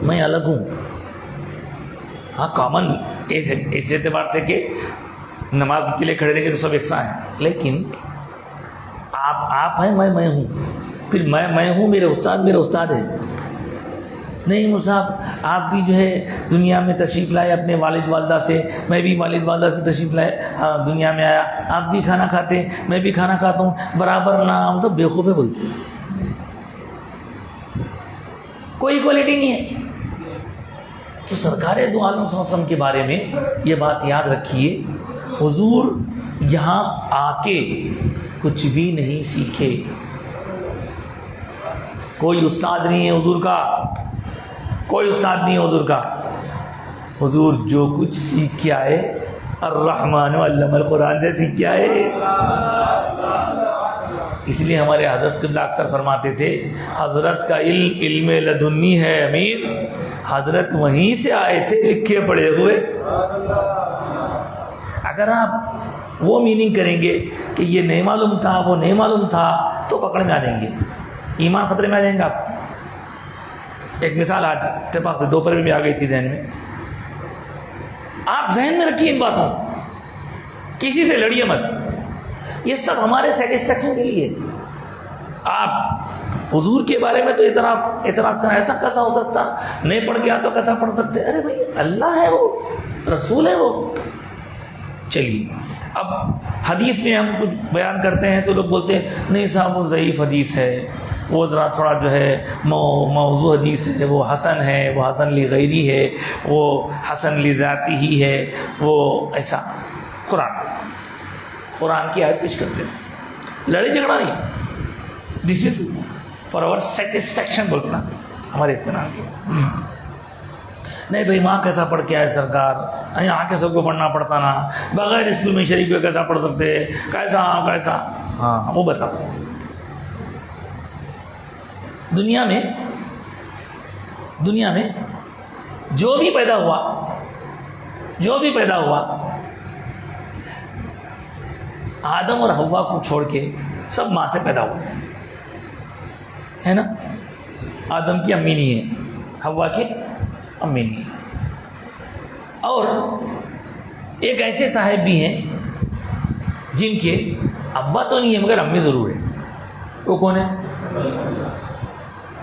میں الگ ہوں، ہاں کامن اس اعتبار سے کہ نماز کے لیے کھڑے رہیں گے تو سب یکساں ہیں، لیکن آپ ہیں، میں ہوں، پھر میں ہوں، میرے استاد ہے۔ نہیں صاحب، آپ بھی جو ہے دنیا میں تشریف لائے اپنے والد والدہ سے، میں بھی والد والدہ سے تشریف لائے دنیا میں آیا، آپ بھی کھانا کھاتے ہیں، میں بھی کھانا کھاتا ہوں، برابر نام، تو بیوقوف ہے بولتے ہیں، کوئی کوالٹی نہیں ہے۔ تو سرکار دو عالم صلی اللہ علیہ وسلم کے بارے میں یہ بات یاد رکھیے، حضور یہاں آ کے کچھ بھی نہیں سیکھے، کوئی استاد نہیں ہے حضور کا، کوئی استاد نہیں ہے حضور کا۔ حضور جو کچھ سیکھ کے آئے، الرحمن علم القرآن سے سیکھ کے آئے۔ اس لیے ہمارے حضرت قبلہ اکثر فرماتے تھے، حضرت کا علم لدنی ہے امیر، حضرت وہیں سے آئے تھے لکھے پڑے ہوئے۔ اگر آپ وہ میننگ کریں گے کہ یہ نہیں معلوم تھا، وہ نہیں معلوم تھا، تو پکڑ میں آ جائیں گے، ایمان خطرے میں آ جائیں گے آپ۔ ایک مثال آج اتفاق سے دوپہر میں بھی آ گئی تھی ذہن میں، آپ ذہن میں رکھیے ان باتوں، کسی سے لڑیے مت، یہ سب ہمارے سیٹسفیکشن کے لیے۔ آپ حضور کے بارے میں تو اعتراض کرنا، ایسا کیسا ہو سکتا، نہیں پڑھ گیا تو کیسا پڑھ سکتے؟ ارے بھائی اللہ ہے، وہ رسول ہے وہ۔ چلیے اب حدیث میں ہم کچھ بیان کرتے ہیں تو لوگ بولتے ہیں نہیں صاحب وہ ضعیف حدیث ہے، وہ ذرا تھوڑا جو ہے موضوع حدیث ہے، وہ حسن ہے، وہ حسن لغیری ہے، وہ حسن لذاتی ہی ہے، وہ ایسا۔ قرآن کی آیت پیش کرتے ہیں، لڑائی جھگڑا نہیں، دس از فار آور سیٹسفیکشن بولتے نا، ہمارے اطمینان کے۔ نہیں بھائی وہاں کیسا پڑھ کے آئے سرکار، یہاں کے سب کو پڑھنا پڑتا نا، بغیر اسکول میں شریک ہوئے کیسا پڑھ سکتے، کیسا، ہاں وہ بتاتا ہوں۔ دنیا میں جو بھی پیدا ہوا آدم اور حوا کو چھوڑ کے سب ماں سے پیدا ہوا ہے نا. آدم کی امی نہیں ہے, حوا کی امی نہیں ہے. اور ایک ایسے صاحب بھی ہیں جن کے ابا تو نہیں ہے مگر امی ضرور ہے. وہ کون ہے؟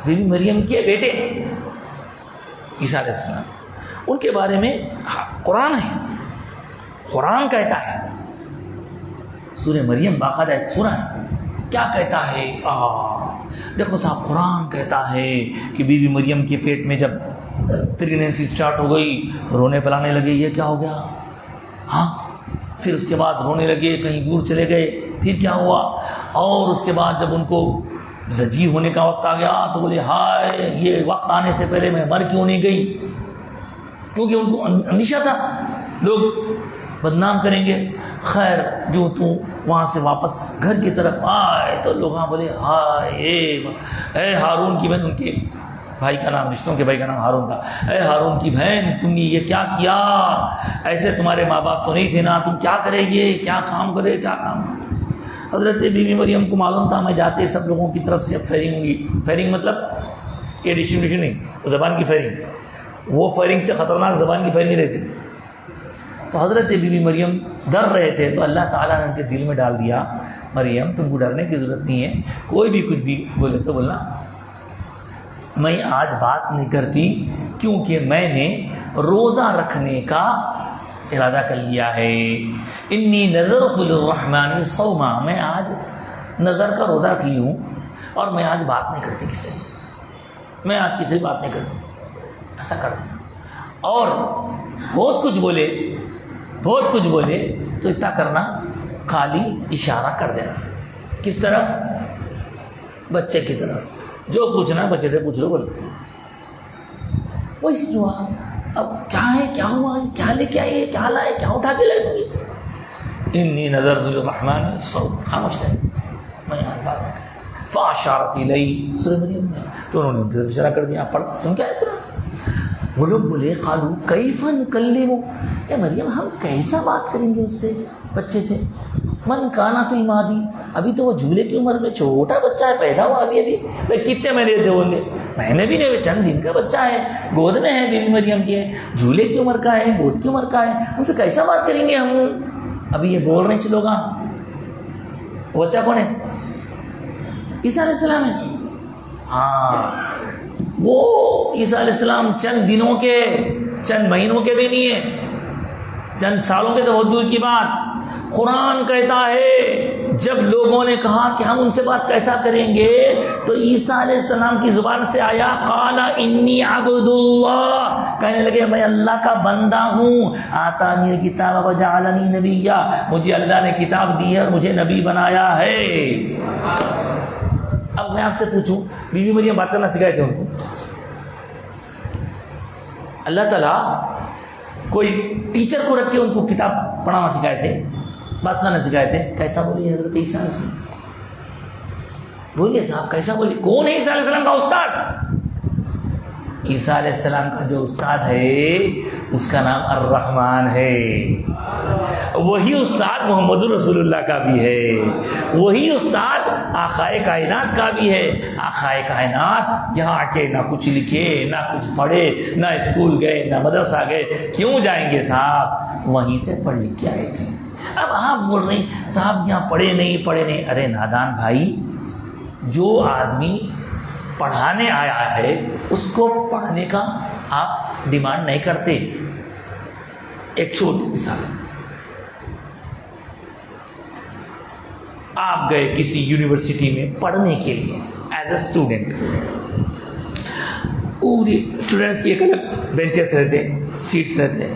بی بی مریم کے بیٹے عیسیٰ علیہ السلام. ان کے بارے میں قرآن ہے, قرآن کہتا ہے, سورہ مریم باقاعدہ ایک سورہ ہے, کیا کہتا ہے؟ دیکھو صاحب, قرآن کہتا ہے کہ بی بی مریم کے پیٹ میں جب پریگنینسی سٹارٹ ہو گئی, رونے پلانے لگے, یہ کیا ہو گیا؟ ہاں, پھر اس کے بعد رونے لگے, کہیں دور چلے گئے, پھر کیا ہوا؟ اور اس کے بعد جب ان کو زجی ہونے کا وقت آ گیا تو بولے ہائے, یہ وقت آنے سے پہلے میں مر کیوں نہیں گئی, کیونکہ ان کو اندیشہ تھا لوگ بدنام کریں گے. خیر, جو تو وہاں سے واپس گھر کی طرف آئے تو لوگ بولے ہائے اے ہارون کی بہن, ان کے بھائی کا نام, رشتوں کے بھائی کا نام ہارون تھا, اے ہارون کی بہن تم نے یہ کیا کیا؟ ایسے تمہارے ماں باپ تو نہیں تھے نا, تم کیا کرے, یہ کیا کام کرے, کیا کام. حضرت بی بی مریم کو معلوم تھا میں جاتے سب لوگوں کی طرف سے اب فائرنگ ہوگی. فائرنگ مطلب یہ ڈسٹریبیوشن نہیں, زبان کی فائرنگ, وہ فائرنگ سے خطرناک زبان کی فائرنگ نہیں رہتی. تو حضرت بی بی مریم ڈر رہے تھے تو اللہ تعالیٰ نے ان کے دل میں ڈال دیا, مریم تم کو ڈرنے کی ضرورت نہیں ہے, کوئی بھی کچھ بھی بولے تو بولنا, میں آج بات نہیں کرتی کیونکہ میں نے روزہ رکھنے کا ارادہ کر لیا ہے. انی نذرت للرحمن صوما, میں آج نظر کا روزہ رکھ لی ہوں اور میں آج بات نہیں کرتی کسی سے, میں آج کسی سے بات نہیں کرتی. ایسا کر دینا. اور بہت کچھ بولے تو اتنا کرنا, خالی اشارہ کر دینا. کس طرف؟ بچے کی طرف. جو پوچھنا بچے سے پوچھ لو, بولو ویسے جواب. اب کیا ہے, کیا ہوا, کیا لے کے آئے, کیا لائے, کیا اٹھا کے لائے تم یہ؟ انی نذرت للرحمن صوما, خاموش رہے, میں یہاں بات نہیں. فاشارت الی سورہ مریم میں تو انہوں نے ان سے اشارہ کر دیا. پڑھ سن کے آئے قرآن. وہ لوگ بولے قالوا کیف نکلم, اے مریم ہم کیسا بات کریں گے اس سے, بچے سے؟ من کانا فی المہدی, ابھی تو وہ جھولے کی عمر میں, چھوٹا بچہ ہے, پیدا ہوا ابھی. کتنے مہینے دے ہوں گے؟ مہینے بھی نہیں, چند دن کا بچہ ہے, گود میں ہے, بی بی مریم کی ہے, جھولے کی عمر کا ہے, گود کی عمر کا ہے, ان سے کیسا بات کریں گے ہم؟ ابھی یہ بول رہے ہیں چلو گا. بچہ کون ہے؟ عیسیٰ علیہ السلام ہے. ہاں, وہ عیسیٰ علیہ السلام چند دنوں کے, چند مہینوں کے بھی نہیں ہے, چند سالوں کے تو بہت دور کی بات. قرآن کہتا ہے جب لوگوں نے کہا کہ ہم ان سے بات کیسا کریں گے تو عیسیٰ علیہ السلام کی زبان سے آیا قال انی عبد اللہ, کہنے لگے میں اللہ کا بندہ ہوں. آتانی الکتاب وجعلنی نبیا, مجھے اللہ نے کتاب دی ہے اور مجھے نبی بنایا ہے. اب میں آپ سے پوچھوں, بی بی مریم بات کرنا سکھائے تھے ان کو؟ اللہ تعالیٰ کوئی ٹیچر کو رکھ کے ان کو کتاب پڑھانا سکھائے تھے, بات کرنا سکھائے تھے؟ کیسا بولی حضرت عیسیٰ علیہ السلام؟ بولیے صاحب کیسا بولی؟ کون ہے عیسیٰ علیہ السلام کا استاد؟ عیسیٰ علیہ السلام کا جو استاد ہے اس کا نام الرحمن ہے. وہی استاد محمد رسول اللہ کا بھی ہے, وہی استاد آقائے کائنات کا بھی ہے. آقائے کائنات یہاں آ کے نہ کچھ لکھے, نہ کچھ پڑھے, نہ اسکول گئے, نہ مدرسہ گئے, کیوں جائیں گے صاحب؟ وہیں سے پڑھ لکھ کے آئے تھے. اب آپ بول رہے ہیں صاحب یہاں پڑھے نہیں. ارے نادان بھائی, جو آدمی پڑھانے آیا ہے اس کو پڑھنے کا آپ ڈیمانڈ نہیں کرتے. ایک چھوٹی مثال, آپ گئے کسی یونیورسٹی میں پڑھنے کے لیے ایز اے اسٹوڈنٹ. پوری اسٹوڈنٹس کی ایک الگ بینچز رہتے, سیٹس رہتے.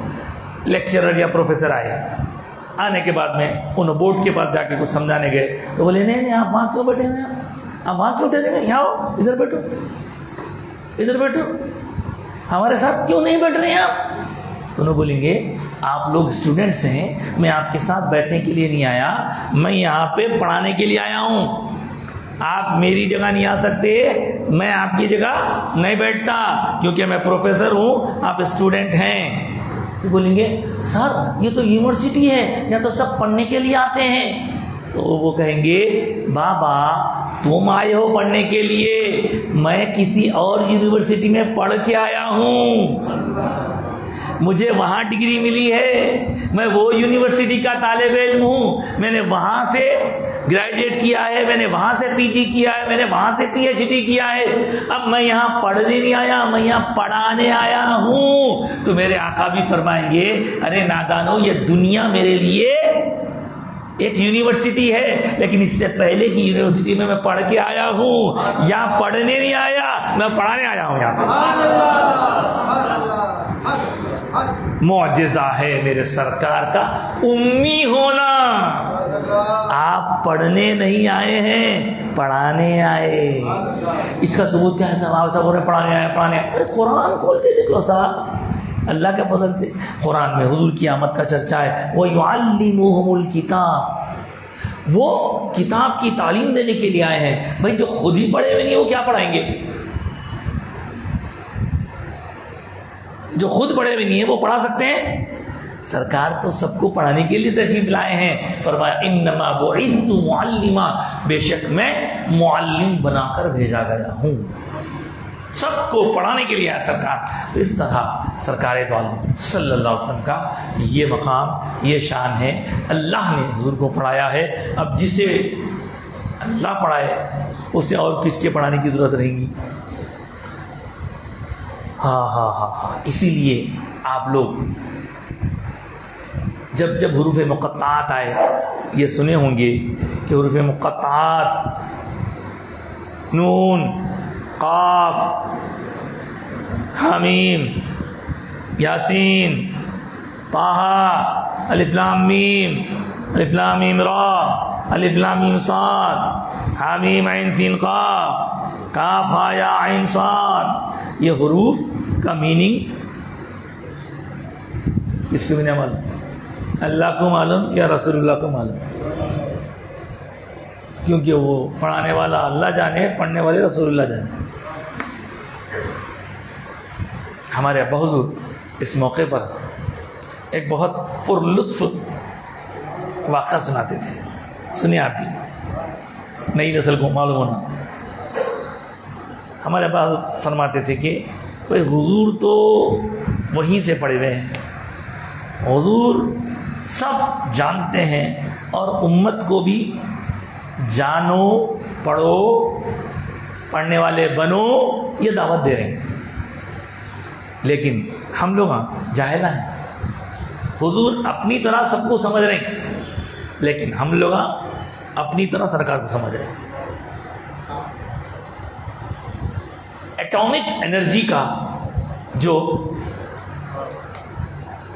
لیکچرر یا پروفیسر آنے کے بعد میں انہوں بورڈ کے پاس جا کے کچھ سمجھانے گئے تو بولے نہیں آپ وہاں کیوں بیٹھے ہیں, آپ وہاں کیوں ٹھہرے ہیں, یہاں آؤ, ادھر بیٹھو, ہمارے ساتھ کیوں نہیں بیٹھ رہے ہیں آپ؟ تو انہوں بولیں گے آپ لوگ اسٹوڈنٹس ہیں, میں آپ کے ساتھ بیٹھنے کے لیے نہیں آیا, میں یہاں پہ پڑھانے کے لیے آیا ہوں. آپ میری جگہ نہیں آ سکتے, میں آپ کی جگہ نہیں بیٹھتا, کیونکہ میں پروفیسر ہوں, آپ اسٹوڈنٹ ہیں. بولیں گے سر یہ تو یونیورسٹی ہے, یہاں تو سب پڑھنے کے لیے آتے ہیں. تو وہ کہیں گے بابا تم آئے ہو پڑھنے کے لیے, میں کسی اور یونیورسٹی میں پڑھ کے آیا ہوں, مجھے وہاں ڈگری ملی ہے, میں وہ یونیورسٹی کا طالب علم ہوں, میں نے وہاں سے گریجویٹ کیا ہے, میں نے وہاں سے پی جی کیا ہے, میں نے وہاں سے پی ایچ ڈی کیا ہے. اب میں یہاں پڑھنے نہیں آیا, میں یہاں پڑھانے آیا ہوں. تو میرے آقا بھی فرمائیں گے ارے نادانو, یہ دنیا میرے لیے ایک یونیورسٹی ہے, لیکن اس سے پہلے کی یونیورسٹی میں پڑھ کے آیا ہوں, یہاں پڑھنے نہیں آیا, میں پڑھانے آیا ہوں. یہاں معجزہ ہے میرے سرکار کا امی ہونا. آپ پڑھنے نہیں آئے ہیں, پڑھانے آئے. اس کا ثبوت کیا ہے صاحب؟ سب نے پڑھانے آئے, پڑھانے آئے. قرآن کھول کے دیکھ لو صاحب, اللہ کے فضل سے قرآن میں حضور کی آمد کا چرچا ہے. وَيُعَلِّمُهُمُ الْكِتَابَ, وہ کتاب کی تعلیم دینے کے لیے آئے ہیں. بھائی جو خود ہی پڑھے ہوئے نہیں وہ کیا پڑھائیں گے؟ جو خود پڑھے ہوئے نہیں ہیں وہ پڑھا سکتے ہیں؟ سرکار تو سب کو پڑھانے کے لیے تشریف لائے ہیں. فرمایا انما بعثت معلما, بے شک میں معلم بنا کر بھیجا گیا ہوں, سب کو پڑھانے کے لیے ہے سرکار. تو اس طرح سرکار دو عالم صلی اللہ علیہ وسلم کا یہ مقام, یہ شان ہے. اللہ نے حضور کو پڑھایا ہے. اب جسے اللہ پڑھائے اسے اور کس کے پڑھانے کی ضرورت رہے گی؟ ہاں. اسی لیے آپ لوگ جب حروف مقطعات آئے, یہ سنے ہوں گے کہ حروف مقطعات نون, قاف, حمیم, یاسین, طٰہٰ, الف لام میم, الف لام میم را, الف لام میم صاد, حامیم عین سین قاف, کاف ہا یا عین صاد. یہ حروف کا میننگ کس کو بھی نہیں معلوم؟ اللہ کو معلوم یا رسول اللہ کو معلوم؟ کیونکہ وہ پڑھانے والا اللہ جانے, پڑھنے والے رسول اللہ جانے. ہمارے ابا حضور اس موقع پر ایک بہت پر لطف واقعہ سناتے تھے. سنیں آپ بھی, نئی نسل کو معلوم ہونا. ہمارے ابا حضور فرماتے تھے کہ بھائی حضور تو وہیں سے پڑھے ہوئے ہیں, حضور سب جانتے ہیں, اور امت کو بھی جانو, پڑھو, پڑھنے والے بنو, یہ دعوت دے رہے ہیں. لیکن ہم لوگ جاہل ہیں. حضور اپنی طرح سب کو سمجھ رہے ہیں, لیکن ہم لوگ اپنی طرح سرکار کو سمجھ رہے ہیں. ایٹامک انرجی کا جو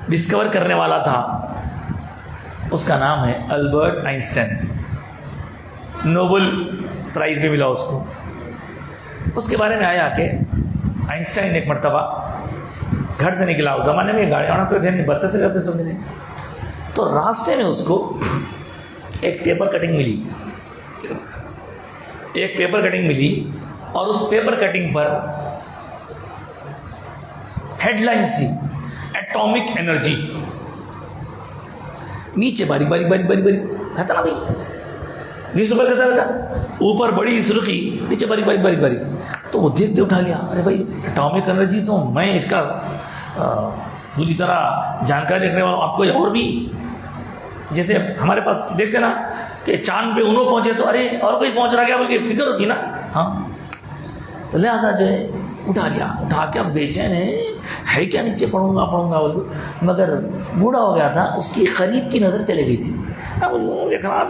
ڈسکور کرنے والا تھا اس کا نام ہے البرٹ آئنسٹائن. نوبل پرائز بھی ملا اس کو. اس کے بارے میں آیا کہ آئنسٹائن ایک مرتبہ گھر سے نکلا, اس زمانے میں گاڑی آنا تو تھے نہیں, بسیں سے جاتے سب ملے, تو راستے میں اس کو ایک پیپر کٹنگ ملی, اور اس پیپر کٹنگ پر ہیڈ لائن تھی ایٹامک انرجی. نیچے باری رہتا نا بھائی, نیوز پیپر کرتا رہتا, اوپر بڑی سرخی, نیچے باری. تو وہ دیکھ اٹھا لیا, ارے بھائی ایٹامک انرجی تو میں اس کا پوری طرح جانکاری رکھنے والا. آپ کو اور بھی جیسے ہمارے پاس دیکھتے نا کہ چاند پہ انہوں پہنچے تو ارے اور کوئی پہنچ رہا کیا بلکہ فکر ہوتی نا. ہاں, تو لہٰذا جو ہے اٹھا کے اب بے چین ہے کیا, نیچے پڑھوں گا بول, مگر بوڑھا ہو گیا تھا, اس کی قریب کی نظر چلے گئی تھی. اب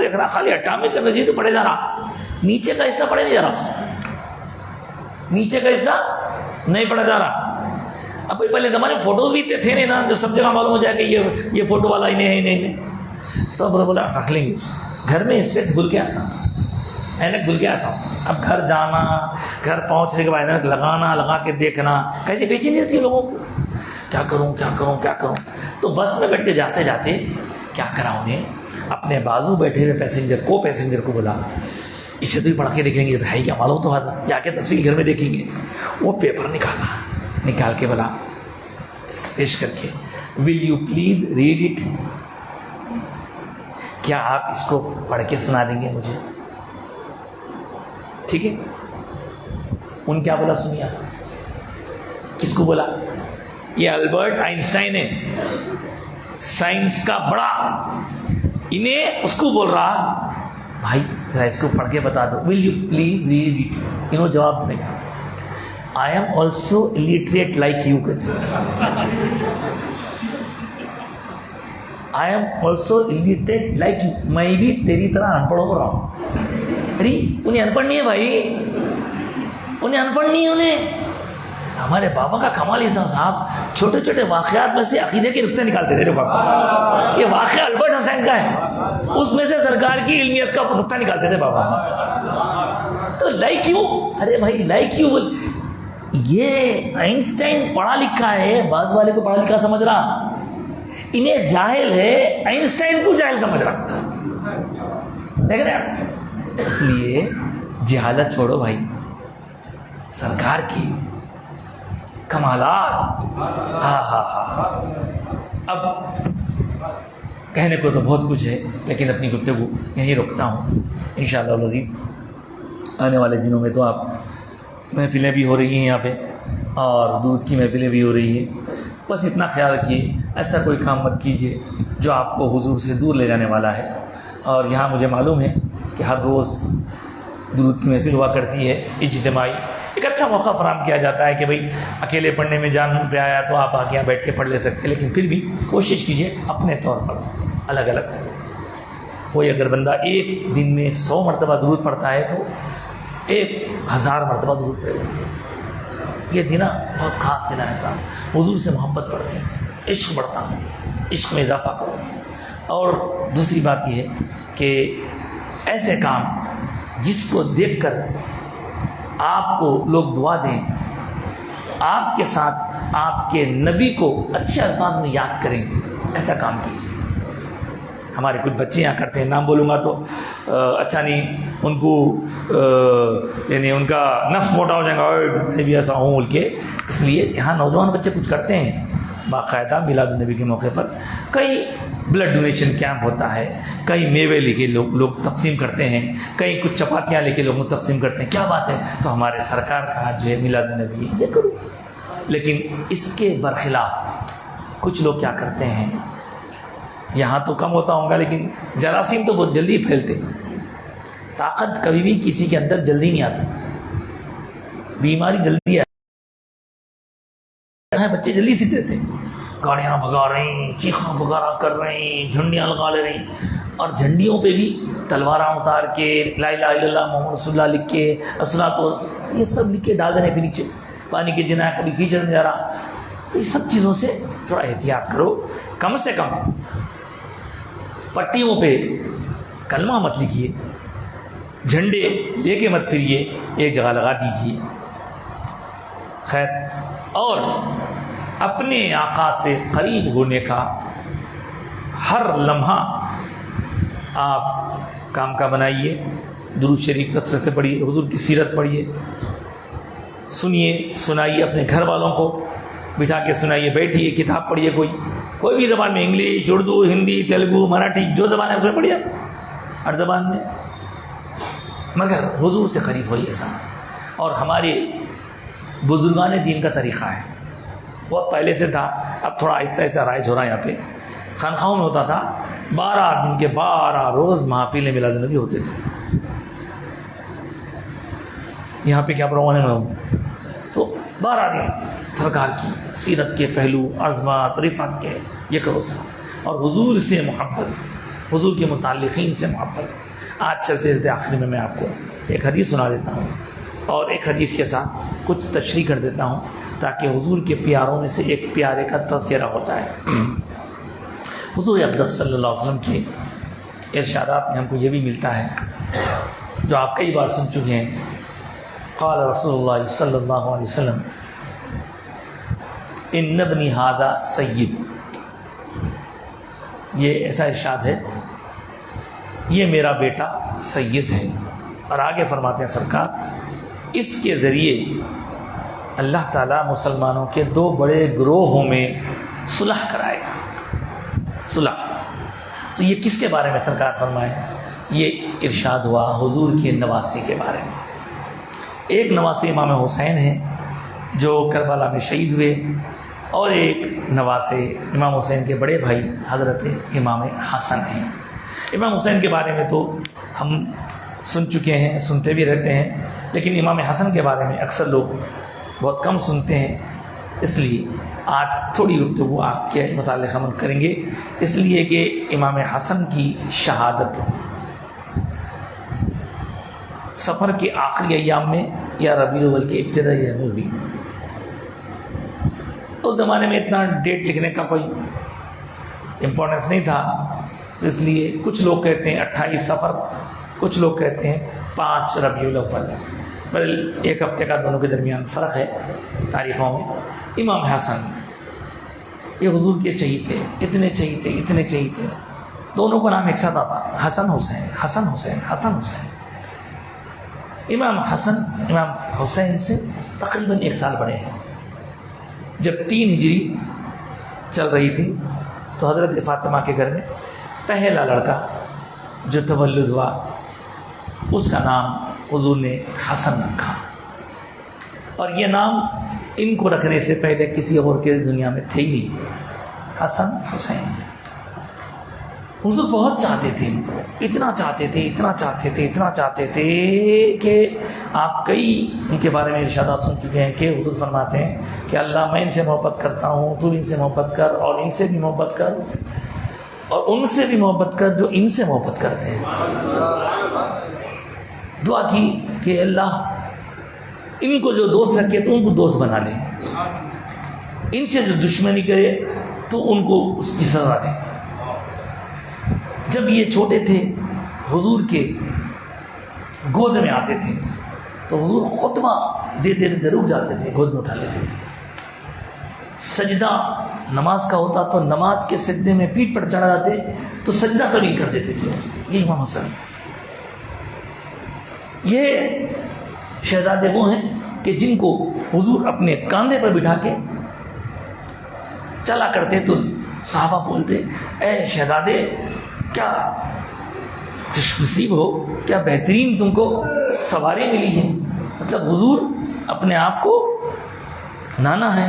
دیکھ رہا خالی ایٹامک انرجی تو پڑھے جا رہا, نیچے کا حصہ پڑھے نہیں جا رہا, نیچے کا حصہ نہیں پڑھا جا رہا. اب پہلے زمانے میں فوٹوز بھی تھے نہیں نا, جو سب جگہ معلوم ہو جائے کہ یہ فوٹو والا ہی نہیں ہے. تو اب بولا رکھ لیں گے. گھر میں اسپیکس بھول کے آتا, اینک بھول کے آتا ہوں. اب گھر جانا, گھر پہنچنے کے بعد اینک لگا کے دیکھنا, کیسے بے چینی رہتی ہے لوگوں کو, کیا کروں. تو بس میں بیٹھ کے جاتے کیا کرا, انہیں اپنے بازو بیٹھے ہوئے پیسنجر کو بولا اسے تو ہی پڑھ کے دیکھیں گے بھائی کیا معلوم تو جا کے تفصیل گھر میں دیکھیں گے. وہ پیپر نکال کے بلا اس کو پیش کر کے ول یو پلیز ریڈ اٹ, کیا آپ اس کو پڑھ کے سنا دیں گے مجھے؟ ٹھیک ہے. ان کیا بولا سنیا, کس کو بولا؟ یہ البرٹ آئنسٹائن ہے, سائنس کا بڑا, انہیں اس کو بول رہا بھائی ذرا اس کو پڑھ کے بتا دو, will you please read it. انہوں جواب دیں I am also illiterate like you. I am also illiterate like you, میں بھی تیری طرح ان پڑھ ہو رہا ہوں. ارے انہیں ان پڑھ نہیں ہے بھائی, انہیں ان پڑھ نہیں ہے. انہیں ہمارے بابا کا کمال یہ تھا صاحب, چھوٹے چھوٹے واقعات میں سے عقیدے کے نقطے نکالتے تھے بابا. یہ واقعہ البرٹ حسین کا ہے, اس میں سے سرکار کی علمیت کا نقطہ نکالتے تھے بابا. تو لائک یو, ارے بھائی لائک یو, یہ آئنسٹائن پڑھا لکھا ہے, بعض والے کو پڑھا لکھا سمجھ رہا, انہیں جاہل ہے, آئنسٹائن کو جاہل سمجھ رہا. دیکھ رہے آپ, اس لیے جہالت چھوڑو بھائی, سرکار کی کمالات. اب کہنے کو تو بہت کچھ ہے, لیکن اپنی گفتگو یہیں روکتا ہوں. انشاءاللہ العزیز آنے والے دنوں میں تو آپ محفلیں بھی ہو رہی ہیں یہاں پہ, اور دودھ کی محفلیں بھی ہو رہی ہیں. بس اتنا خیال رکھیے ایسا کوئی کام مت کیجیے جو آپ کو حضور سے دور لے جانے والا ہے. اور یہاں مجھے معلوم ہے کہ ہر روز درود کی محفل ہوا کرتی ہے اجتماعی, ایک اچھا موقع فراہم کیا جاتا ہے کہ بھئی اکیلے پڑھنے میں جان پہ آیا تو آپ آ کے یہاں بیٹھ کے پڑھ لے سکتے, لیکن پھر بھی کوشش کیجیے اپنے طور پر الگ الگ. کوئی اگر بندہ ایک دن میں 100 مرتبہ درود پڑھتا ہے تو 1000 مرتبہ درود پڑھے. یہ دن بہت خاص دن ہے صاحب, حضور سے محبت بڑھتی ہے, عشق بڑھتا ہے, عشق میں اضافہ کرو. اور دوسری بات یہ ہے کہ ایسے کام جس کو دیکھ کر آپ کو لوگ دعا دیں, آپ کے ساتھ آپ کے نبی کو اچھے الفاظ میں یاد کریں, ایسا کام کیجیے. ہمارے کچھ بچے یہاں کرتے ہیں, نام بولوں گا تو اچھا نہیں, ان کو یعنی ان کا نفس موٹا ہو جائے گا, میں بھی ایسا ہوں بول کے. اس لیے یہاں نوجوان بچے کچھ کرتے ہیں باقاعدہ میلاد النبی کے موقع پر. کئی بلڈ ڈونیشن کیمپ ہوتا ہے, کئی میوے لے کے لوگ تقسیم کرتے ہیں, کئی کچھ چپاتیاں لے کے لوگ تقسیم کرتے ہیں. کیا بات ہے, تو ہمارے سرکار کا جو ہے میلاد النبی یہ کرو. لیکن اس کے برخلاف کچھ لوگ کیا کرتے ہیں, یہاں تو کم ہوتا ہوگا لیکن جراثیم تو بہت جلدی پھیلتے. طاقت کبھی بھی کسی کے اندر جلدی نہیں آتی, بیماری جلدی آتی, بچے جلدی سیکھتے تھے, گاڑیاں بھگا رہی ہیں, چیخاں پکارا کر رہے ہیں, جھنڈیاں لگا لے رہی ہیں, اور جھنڈیوں پہ بھی تلواراں اتار کے لا الہ الا اللہ محمد رسول اللہ لکھ کے, الصلوۃ یہ سب لکھ کے ڈال دینے پہ نیچے پانی کے جنا, کبھی کیچڑ نہیں جا رہا. تو یہ سب چیزوں سے تھوڑا احتیاط کرو. کم سے کم پٹیوں پہ کلمہ مت لکھیے, جھنڈے لے کے مت پھریے, ایک جگہ لگا دیجیے. خیر, اور اپنے آقا سے قریب ہونے کا ہر لمحہ آپ کام کا بنائیے. درود شریف کثرت سے پڑھیے, حضور کی سیرت پڑھیے, سنیے, سنائیے, اپنے گھر والوں کو بٹھا کے سنائیے, بیٹھیے, کتاب پڑھیے, کوئی بھی زبان میں, انگلش, اردو, ہندی, تیلگو, مراٹھی, جو زبان ہے اس میں پڑھیے, ہر زبان میں, مگر حضور سے قریب ہوئیے صاحب. اور ہمارے بزرگان دین کا طریقہ ہے, بہت پہلے سے تھا, اب تھوڑا آہستہ آہستہ رائج ہو رہا ہے. یہاں پہ خانقاہوں میں ہوتا تھا 12 دن کے 12 روز محافل میلاد النبی ہوتے تھے. یہاں پہ کیا پروگرام میں ہوں تو 12 دن سرکار کی سیرت کے پہلو, عظمت, رفعت کے یہ کرو صاحب, اور حضور سے محبت, حضور کے متعلقین سے محبت. آج چلتے چلتے آخر میں آپ کو ایک حدیث سنا دیتا ہوں, اور ایک حدیث کے ساتھ کچھ تشریح کر دیتا ہوں تاکہ حضور کے پیاروں میں سے ایک پیارے کا تذکرہ ہوتا ہے. حضور اقدس صلی اللہ علیہ وسلم کے ارشادات میں ہم کو یہ بھی ملتا ہے جو آپ کئی بار سن چکے ہیں. قال رسول اللہ صلی اللہ علیہ وسلم ان ابنی ھذا سید, یہ ایسا ارشاد ہے, یہ میرا بیٹا سید ہے. اور آگے فرماتے ہیں سرکار اس کے ذریعے اللہ تعالیٰ مسلمانوں کے دو بڑے گروہوں میں صلح کرائے گا. صلح تو یہ کس کے بارے میں سرکار فرمائے؟ یہ ارشاد ہوا حضور کے نواسے کے بارے میں. ایک نواسے امام حسین ہیں جو کربلا میں شہید ہوئے، اور ایک نواسے امام حسین کے بڑے بھائی حضرت امام حسن ہیں. امام حسین کے بارے میں تو ہم سن چکے ہیں، سنتے بھی رہتے ہیں، لیکن امام حسن کے بارے میں اکثر لوگ بہت کم سنتے ہیں. اس لیے آج تھوڑی گفتگو آپ کے متعلق ہم کریں گے، اس لیے کہ امام حسن کی شہادت سفر کے آخری ایام میں یا ربیع الاول کے ابتدائی ایام میں ہوئی. اس زمانے میں اتنا ڈیٹ لکھنے کا کوئی امپورٹنس نہیں تھا، تو اس لیے کچھ لوگ کہتے ہیں 28 سفر، کچھ لوگ کہتے ہیں 5 ربیع الاول. بل ایک ہفتے کا دونوں کے درمیان فرق ہے تاریخوں میں. امام حسن یہ حضور کے چہیتے، اتنے چہیتے، اتنے چہیتے، دونوں کا نام ایک ساتھ آتا، حسن حسین، حسن حسین، حسن حسین. امام حسن امام حسین سے تقریباً 1 سال بڑے ہیں. جب 3 ہجری چل رہی تھی تو حضرت فاطمہ کے گھر میں پہلا لڑکا جو تولد ہوا اس کا نام حضور نے حسن رکھا. اور یہ نام ان کو رکھنے سے پہلے کسی اور کے دنیا میں تھے ہی نہیں، حسن حسین. حضور بہت چاہتے تھے، اتنا چاہتے تھے، اتنا چاہتے تھے، اتنا چاہتے تھے کہ آپ کئی ان کے بارے میں ارشادات سن چکے ہیں کہ حضور فرماتے ہیں کہ اللہ میں ان سے محبت کرتا ہوں، تو ان سے محبت کر، اور ان سے بھی محبت کر، اور ان سے بھی محبت کر جو ان سے محبت کرتے ہیں. دعا کی کہ اللہ ان کو جو دوست رکھے تو ان کو دوست بنا لے، ان سے جو دشمنی کرے تو ان کو اس کی سزا دے. جب یہ چھوٹے تھے حضور کے گود میں آتے تھے تو حضور خطبہ دیتے دیتے رک جاتے تھے، گود میں اٹھا لیتے تھے. سجدہ نماز کا ہوتا تو نماز کے سجدے میں پیٹھ پر چڑھا جاتے تو سجدہ طویل کر دیتے تھے. یہ امام حسن، یہ شہزادے وہ ہیں کہ جن کو حضور اپنے کاندھے پر بٹھا کے چلا کرتے تو صحابہ بولتے اے شہزادے کیا خوش نصیب ہو، کیا بہترین تم کو سواری ملی ہے. مطلب حضور اپنے آپ کو نانا ہے،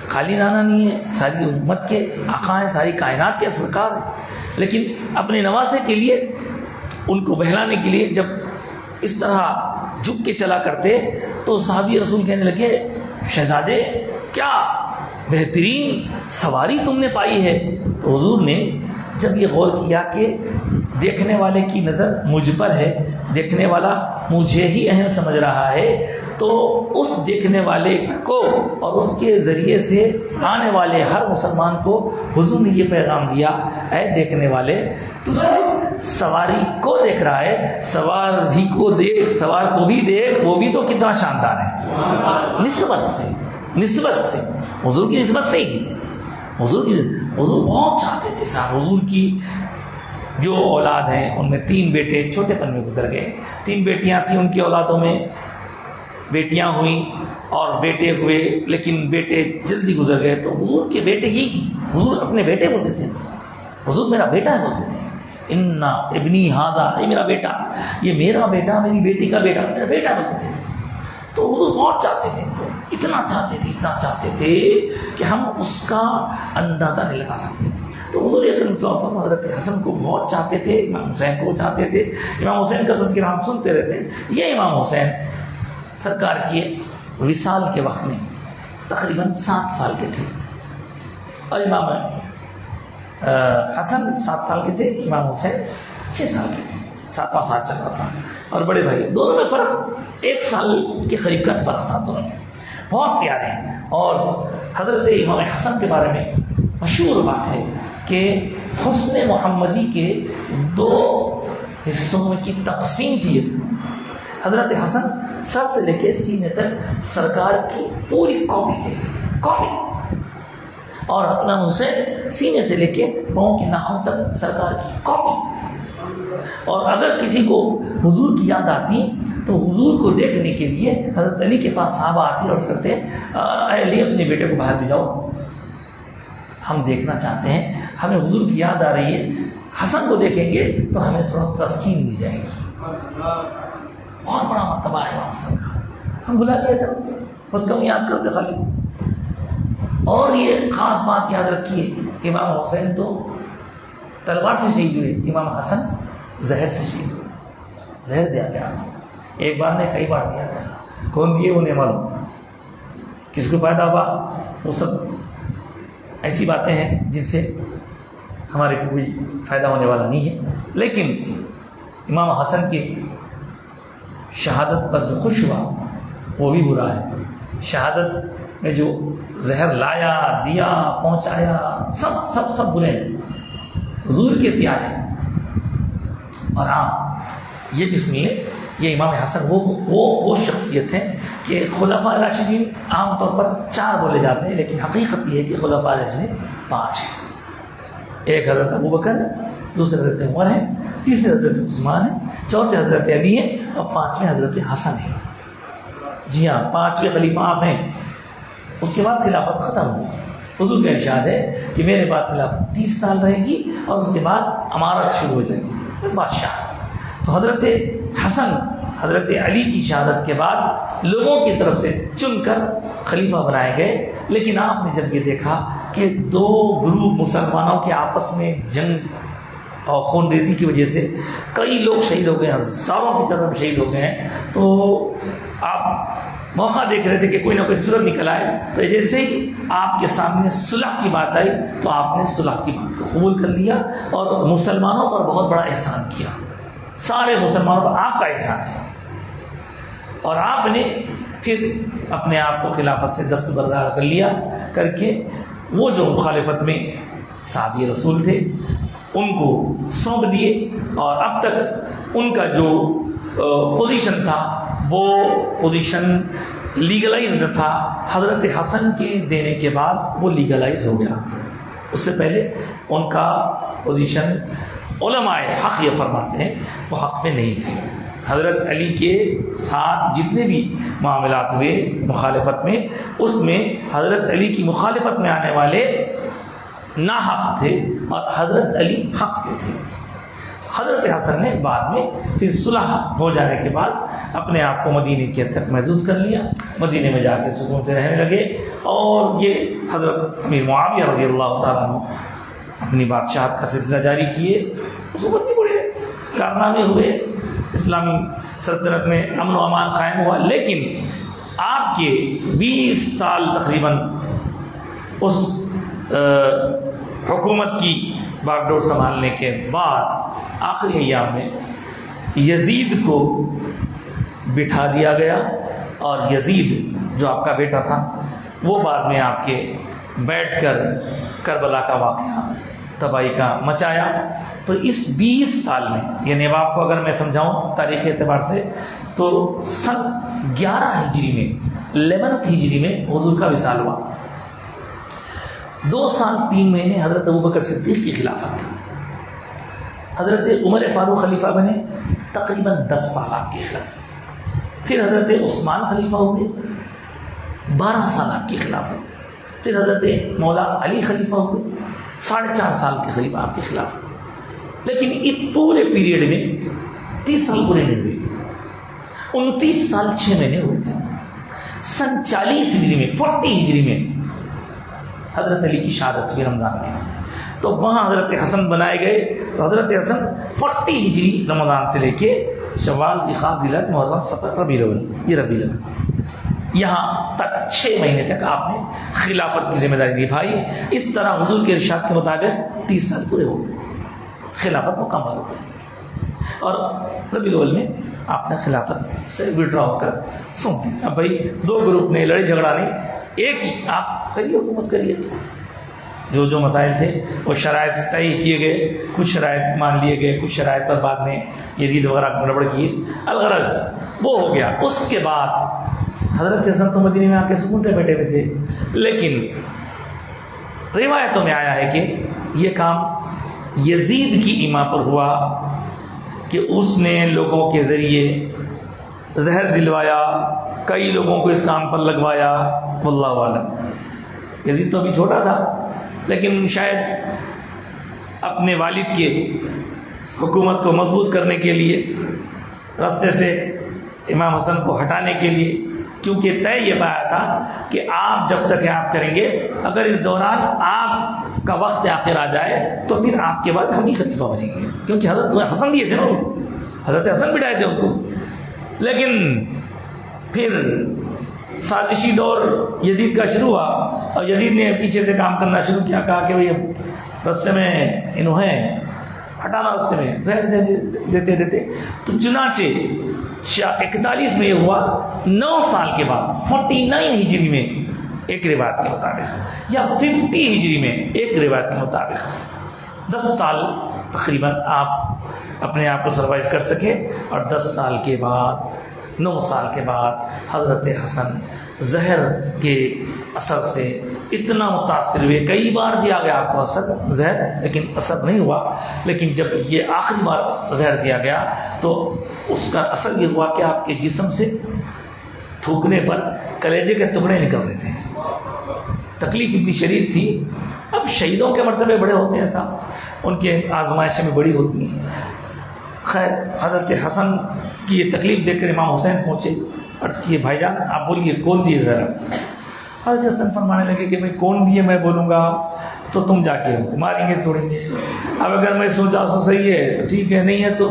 خالی نانا نہیں ہے، ساری امت کے آقا ہیں، ساری کائنات کے سرکار ہیں، لیکن اپنے نواسے کے لیے ان کو بہلانے کے لیے جب اس طرح جھک کے چلا کرتے تو صحابی رسول کہنے لگے شہزادے کیا بہترین سواری تم نے پائی ہے. تو حضور نے جب یہ غور کیا کہ دیکھنے والے کی نظر مجھ پر ہے، دیکھنے والا مجھے ہی اہم سمجھ رہا ہے، تو اس دیکھنے والے کو اور اس کے ذریعے سے آنے والے ہر مسلمان کو حضور نے یہ پیغام دیا اے دیکھنے والے تو صرف سواری کو دیکھ رہا ہے، سوار بھی کو دیکھ، سوار کو بھی دیکھ، وہ بھی تو کتنا شاندار ہے. نسبت سے حضور کی نسبت سے ہی حضور بہت چاہتے تھے صاحب. حضور کی جو اولاد ہیں ان میں 3 بیٹے چھوٹے پن میں گزر گئے، 3 بیٹیاں تھیں، ان کی اولادوں میں بیٹیاں ہوئیں اور بیٹے ہوئے، لیکن بیٹے جلدی گزر گئے. تو حضور کے بیٹے یہی، حضور اپنے بیٹے بولتے تھے، حضور میرا بیٹا ہے بولتے تھے، انا ابنی ہاذا، یہ میرا بیٹا، یہ میرا بیٹا، میری بیٹی کا بیٹا، میرا بیٹا بولتے تھے. تو حضور بہت چاہتے تھے، اتنا چاہتے تھے کہ ہم اس کا اندازہ نہیں لگا سکتے. تو حضور اکرم صلی اللہ علیہ وسلم حضرت حسن کو بہت چاہتے تھے، امام حسین کو چاہتے تھے. امام حسین کا تذکرہ ہم سنتے رہتے ہیں. یہ امام حسین سرکار کے وصال کے وقت میں تقریباً 7 سال کے تھے، اور امام حسن 7 سال کے تھے، امام حسین 6 سال کے تھے. 7واں سال چل رہا تھا، اور بڑے بھائی دونوں میں فرق 1 سال کے قریب کا فرق تھا. دونوں میں بہت پیارے ہیں. اور حضرت امام حسن کے بارے میں مشہور بات ہے کہ حسن محمدی کے 2 حصوں میں کی تقسیم تھی. حضرت حسن سر سے لے کے سینے تک سرکار کی پوری کاپی تھے، کاپی، اور امام حسین سینے سے لے کے پاؤں کے ناخن تک سرکار کی کاپی. اور اگر کسی کو حضور کی یاد آتی تو حضور کو دیکھنے کے لیے حضرت علی کے پاس صحابہ آتے اور کرتے اے علی اپنے بیٹے کو باہر بھیجاؤ، ہم دیکھنا چاہتے ہیں، ہمیں حضور کی یاد آ رہی ہے، حسن کو دیکھیں گے تو ہمیں تھوڑا تسکین مل جائے گی۔ بہت بڑا مرتبہ ہے امام حسن کا، ہم بلا دیا سب بہت کم یاد کرتے خالی۔ اور یہ خاص بات یاد رکھیے، امام حسین تو تلوار سے شہید ہوئے، امام حسن زہر سے شہید ہوئے، زہر دیا گیا، ایک بار نہیں کئی بار دیا گیا، کون دیے انہیں معلوم، کس کو فائدہ ہوا، وہ سب ایسی باتیں ہیں جن سے ہمارے کو کوئی فائدہ ہونے والا نہیں ہے۔ لیکن امام حسن کی شہادت پر جو خوش ہوا وہ بھی برا ہے، شہادت میں جو زہر لایا، دیا، پہنچایا، سب سب سب برے ہیں، حضور کے پیارے۔ اور آپ یہ بھی سنیے، یہ امام حسن وہ شخصیت ہے کہ خلفاء راشدین عام طور پر 4 بولے جاتے ہیں، لیکن حقیقت یہ ہے کہ خلفاء راشدین 5 ہیں۔ ایک حضرت ابوبکر ہے، دوسرے حضرت عمر ہے، تیسرے حضرت عثمان ہے، چوتھے حضرت علی ہے، اور 5ویں حضرت حسن ہے۔ جی ہاں، 5ویں خلیفہ آپ ہیں۔ اس کے بعد خلافت ختم ہوئی۔ حضور کا ارشاد ہے کہ میرے بعد خلافت 30 سال رہے گی اور اس کے بعد امارت شروع ہو جائے گی، بادشاہ۔ تو حضرت حسن حضرت علی کی شہادت کے بعد لوگوں کی طرف سے چن کر خلیفہ بنائے گئے، لیکن آپ نے جب یہ دیکھا کہ 2 گروپ مسلمانوں کے آپس میں جنگ اور خون ریزی کی وجہ سے کئی لوگ شہید ہو گئے ہیں، ہزاروں کی طرف شہید ہو گئے ہیں، تو آپ موقع دیکھ رہے تھے کہ کوئی نہ کوئی صورت نکل آئے، تو جیسے ہی آپ کے سامنے صلح کی بات آئی تو آپ نے صلح کی بات کو قبول کر لیا اور مسلمانوں پر بہت بڑا احسان کیا، سارے مسلمانوں پر آپ کا احسان ہے، اور آپ نے پھر اپنے آپ کو خلافت سے دستبردار کر لیا، کر کے وہ جو مخالفت میں صحابی رسول تھے ان کو سونپ دیے، اور اب تک ان کا جو پوزیشن تھا وہ پوزیشن لیگلائز نہ تھا، حضرت حسن کے دینے کے بعد وہ لیگلائز ہو گیا۔ اس سے پہلے ان کا پوزیشن علماء حق یہ فرماتے ہیں وہ حق میں نہیں تھے۔ حضرت علی کے ساتھ جتنے بھی معاملات ہوئے مخالفت میں، اس میں حضرت علی کی مخالفت میں آنے والے ناحق تھے اور حضرت علی حق کے تھے۔ حضرت حسن نے بعد میں پھر صلح ہو جانے کے بعد اپنے آپ کو مدینے کے تک محدود کر لیا، مدینے میں جا کے سکون سے رہنے لگے، اور یہ حضرت امیر معاویہ رضی اللہ تعالیٰ عنہ اپنی بادشاہت کا سلسلہ جاری کیے، اس وقت بھی بڑے کارنامے ہوئے، اسلامی سلطنت میں امن و امان قائم ہوا، لیکن آپ کے 20 سال تقریباً اس حکومت کی باغ ڈور سنبھالنے کے بعد آخری ایام میں یزید کو بٹھا دیا گیا، اور یزید جو آپ کا بیٹا تھا وہ بعد میں آپ کے بیٹھ کر کربلا کا واقعہ تباہی کا مچایا۔ تو اس 20 سال میں، یعنی اب آپ کو اگر میں سمجھاؤں تاریخی اعتبار سے، تو سن 11 ہجری میں 11 ہجری میں حضور کا وصال ہوا، 2 سال 3 مہینے حضرت ابوبکر صدیق کی خلافت تھی، حضرت عمر فاروق خلیفہ بنے، تقریباً 10 سال آپ کی خلافت، پھر حضرت عثمان خلیفہ ہوئے، 12 سال آپ کی خلافت، پھر حضرت مولا علی خلیفہ ہوئے، 4.5 سال کے قریب آپ کے خلافت۔ لیکن اس پورے پیریڈ میں 30 سال پورے نہیں ہوئے، 29 سال 6 مہینے ہوئے تھے۔ سن 40 ہجری میں 40 ہجری میں حضرت علی کی شہادت ہوئی رمضان میں، تو وہاں حضرت حسن بنائے گئے، تو حضرت حسن 40 ہجری رمضان سے لے کے شوال، ذی-القعدہ، ذی-الحجہ، محرم، صفر، ربیع الاول، یہ ربیع الاول، یہاں تک 6 مہینے تک آپ نے خلافت کی ذمہ داری نبھائی۔ اس طرح حضور کے ارشاد کے مطابق 30 سال پورے ہو گئے، خلافت مکمل ہو گئی، اور ربیع الاول میں آپ نے خلافت سے وڈرا ہو کر سونپ دی۔ اب بھائی 2 گروپ نہیں، لڑائی جھگڑا نہیں، ایک ہی آپ کریے، حکومت کریے۔ جو جو مسائل تھے وہ شرائط طے کیے گئے، کچھ شرائط مان لیے گئے، کچھ شرائط پر بعد میں یزید وغیرہ گڑبڑ کیے، الغرض وہ ہو گیا۔ اس کے بعد حضرت حسن تو مدینے میں آ کے سکون سے بیٹھے ہوئے تھے، لیکن روایتوں میں آیا ہے کہ یہ کام یزید کی ایما پر ہوا، کہ اس نے لوگوں کے ذریعے زہر دلوایا، کئی لوگوں کو اس کام پر لگوایا، واللہ عالم۔ یزید تو ابھی چھوٹا تھا، لیکن شاید اپنے والد کے حکومت کو مضبوط کرنے کے لیے، راستے سے امام حسن کو ہٹانے کے لیے، کیونکہ طے یہ پایا تھا کہ آپ جب تک آپ کریں گے، اگر اس دوران آپ کا وقت آخر آ جائے تو پھر آپ کے بعد ہم ہی خلیفہ بنیں گے، کیونکہ حضرت حسن دیے تھے نا، حضرت حسن بٹھائے تھے ان کو۔ لیکن پھر سازشی دور یزید کا شروع ہوا، اور یزید نے پیچھے سے کام کرنا شروع کیا، کہا کہ بھئی رستے میں انہیں ہٹانا، رستے میں زہر دیتے دیتے، تو چنانچہ 41 میں یہ ہوا، 9 سال کے بعد 49 ہجری میں ایک روایت کے مطابق، یا 50 ہجری میں ایک روایت کے مطابق 10 سال تقریباً آپ اپنے آپ کو سروائیو کر سکے، اور 10 سال کے بعد 9 سال کے بعد حضرت حسن زہر کے اثر سے اتنا متاثر ہوئے، کئی بار دیا گیا آپ کو اثر زہر، لیکن اثر نہیں ہوا، لیکن جب یہ آخری بار زہر دیا گیا تو اس کا اثر یہ ہوا کہ آپ کے جسم سے تھوکنے پر کلیجے کے ٹکڑے نکل رہے تھے، تکلیف اتنی شدید تھی۔ اب شہیدوں کے مرتبے بڑے ہوتے ہیں صاحب، ان کے آزمائشیں بھی بڑی ہوتی ہیں۔ خیر، حضرت حسن کی یہ تکلیف دیکھ کر امام حسین پہنچے، عرض کیے بھائی جان آپ بولیے کون دیے ذرا۔ حضرت حسن فرمانے لگے کہ میں کون دیے میں بولوں گا تو تم جا کے ماریں گے توڑیں گے، اب اگر میں سوچا سو صحیح ہے تو ٹھیک ہے، نہیں ہے تو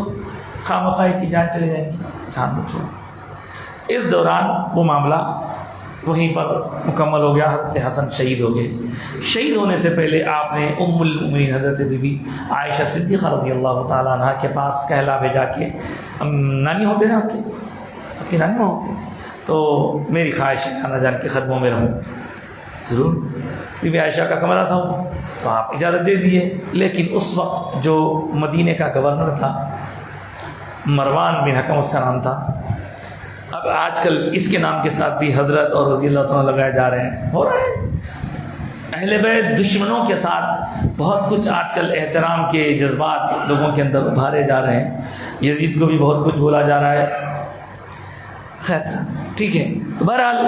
خامخواہ کی جان چلے جائیں گی، جان کو چھوڑو۔ اس دوران وہ معاملہ وہیں پر مکمل ہو گیا، حضرت حسن شہید ہو گئے۔ شہید ہونے سے پہلے آپ نے ام المؤمنین حضرت بی بی عائشہ صدیقہ رضی اللہ تعالیٰ عنہ کے پاس کہلا بھیجا کہ نانی ہوتے نا آپ کی نانی ہوتے، تو میری خواہش ہے خانہ جان کے قدموں میں رہوں۔ ضرور، بی بی عائشہ کا کمرہ تھا تو آپ اجازت دے دیے، لیکن اس وقت جو مدینے کا گورنر تھا مروان بن حکم اس کا نام تھا، اب آج کل اس کے نام کے ساتھ بھی حضرت اور رضی اللہ تعالیٰ لگائے جا رہے ہیں، ہو رہے ہیں۔ اہل بیت دشمنوں کے ساتھ بہت کچھ آج کل احترام کے جذبات لوگوں کے اندر ابھارے جا رہے ہیں، یزید کو بھی بہت کچھ بولا جا رہا ہے۔ خیر ٹھیک ہے، تو بہرحال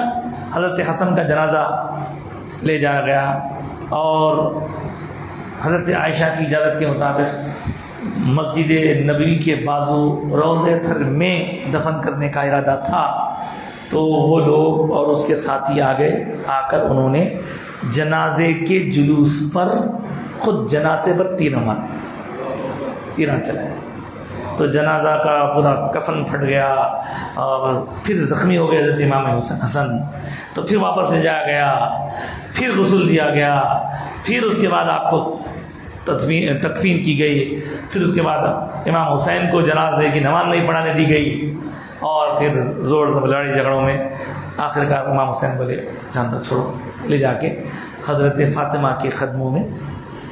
حضرت حسن کا جنازہ لے جایا گیا، اور حضرت عائشہ کی اجازت کے مطابق مسجد نبوی کے بازو روضہ تھر میں دفن کرنے کا ارادہ تھا، تو وہ لوگ اور اس کے ساتھی آ کر انہوں نے جنازے کے جلوس پر خود جنازے پر تیرہ چلایا، تو جنازہ کا پورا کفن پھٹ گیا، اور پھر زخمی ہو گئے حضرت امام حسن، تو پھر واپس لے جایا گیا، پھر غسل دیا گیا، پھر اس کے بعد آپ کو تکفین کی گئی، پھر اس کے بعد امام حسین کو جنازے کی نماز نہیں پڑھانے دی گئی، اور پھر زور سے لڑائی جھگڑوں میں آخرکار امام حسین بولے جان چھوڑو، لے جا کے حضرت فاطمہ کے قدموں میں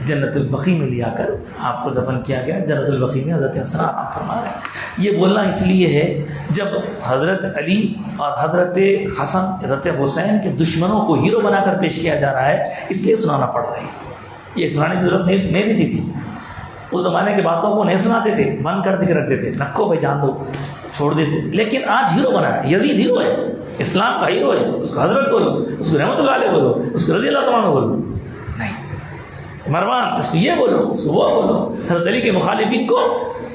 جنت البقیع میں لیا کر آپ کو دفن کیا گیا۔ جنت البقیع میں حضرت حسن آرام فرما رہے ہیں۔ یہ بولنا اس لیے ہے جب حضرت علی اور حضرت حسن حضرت حسین کے دشمنوں کو ہیرو بنا کر پیش کیا جا رہا ہے، اس لیے سنانا پڑ رہا ہے۔ یہ سنانے کی ضرورت نہیں دیتی تھی، اس زمانے کی باتوں کو نہیں سناتے تھے، من کر کے رکھ دیتے، نکو بھائی جان دو، چھوڑ دیتے، لیکن آج ہیرو بنا ہے، یزید ہیرو ہے، اسلام کا ہیرو ہے، اس کو حضرت بولو، اس کو رحمت اللہ علیہ بولو، اس کو رضی اللہ تعالیٰ بولو، نہیں مروان اس کو یہ بولو، اس کو وہ بولو۔ حضرت علی کے مخالفین کو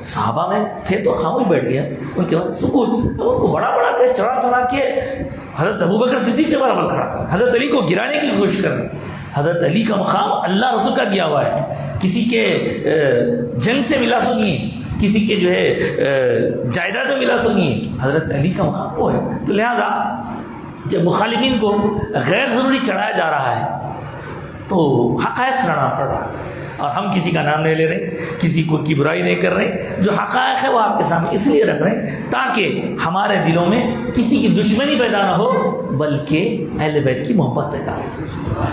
صحابہ میں تھے تو خاموش بیٹھ گیا، ان کے بعد سکوت، ان کو بڑا بڑا کے چڑھا کے حضرت ابوبکر صدیق کے برابر کھڑا کر حضرت علی کو گرانے کی کوشش کر رہے۔ حضرت علی کا مقام اللہ رسول کا دیا ہوا ہے، کسی کے جنگ سے ملا سنیے، کسی کے جو ہے جائیداد میں ملا سنیے، حضرت علی کا مقام وہ ہے۔ تو لہذا جب مخالفین کو غیر ضروری چڑھایا جا رہا ہے تو حقائق سنانا پڑ رہا ہے، اور ہم کسی کا نام نہیں لے رہے، کسی کو کی برائی نہیں کر رہے، جو حقائق ہے وہ آپ کے سامنے اس لیے رکھ رہے ہیں تاکہ ہمارے دلوں میں کسی کی دشمنی پیدا نہ ہو، بلکہ اہل بیت کی محبت پیدا ہو۔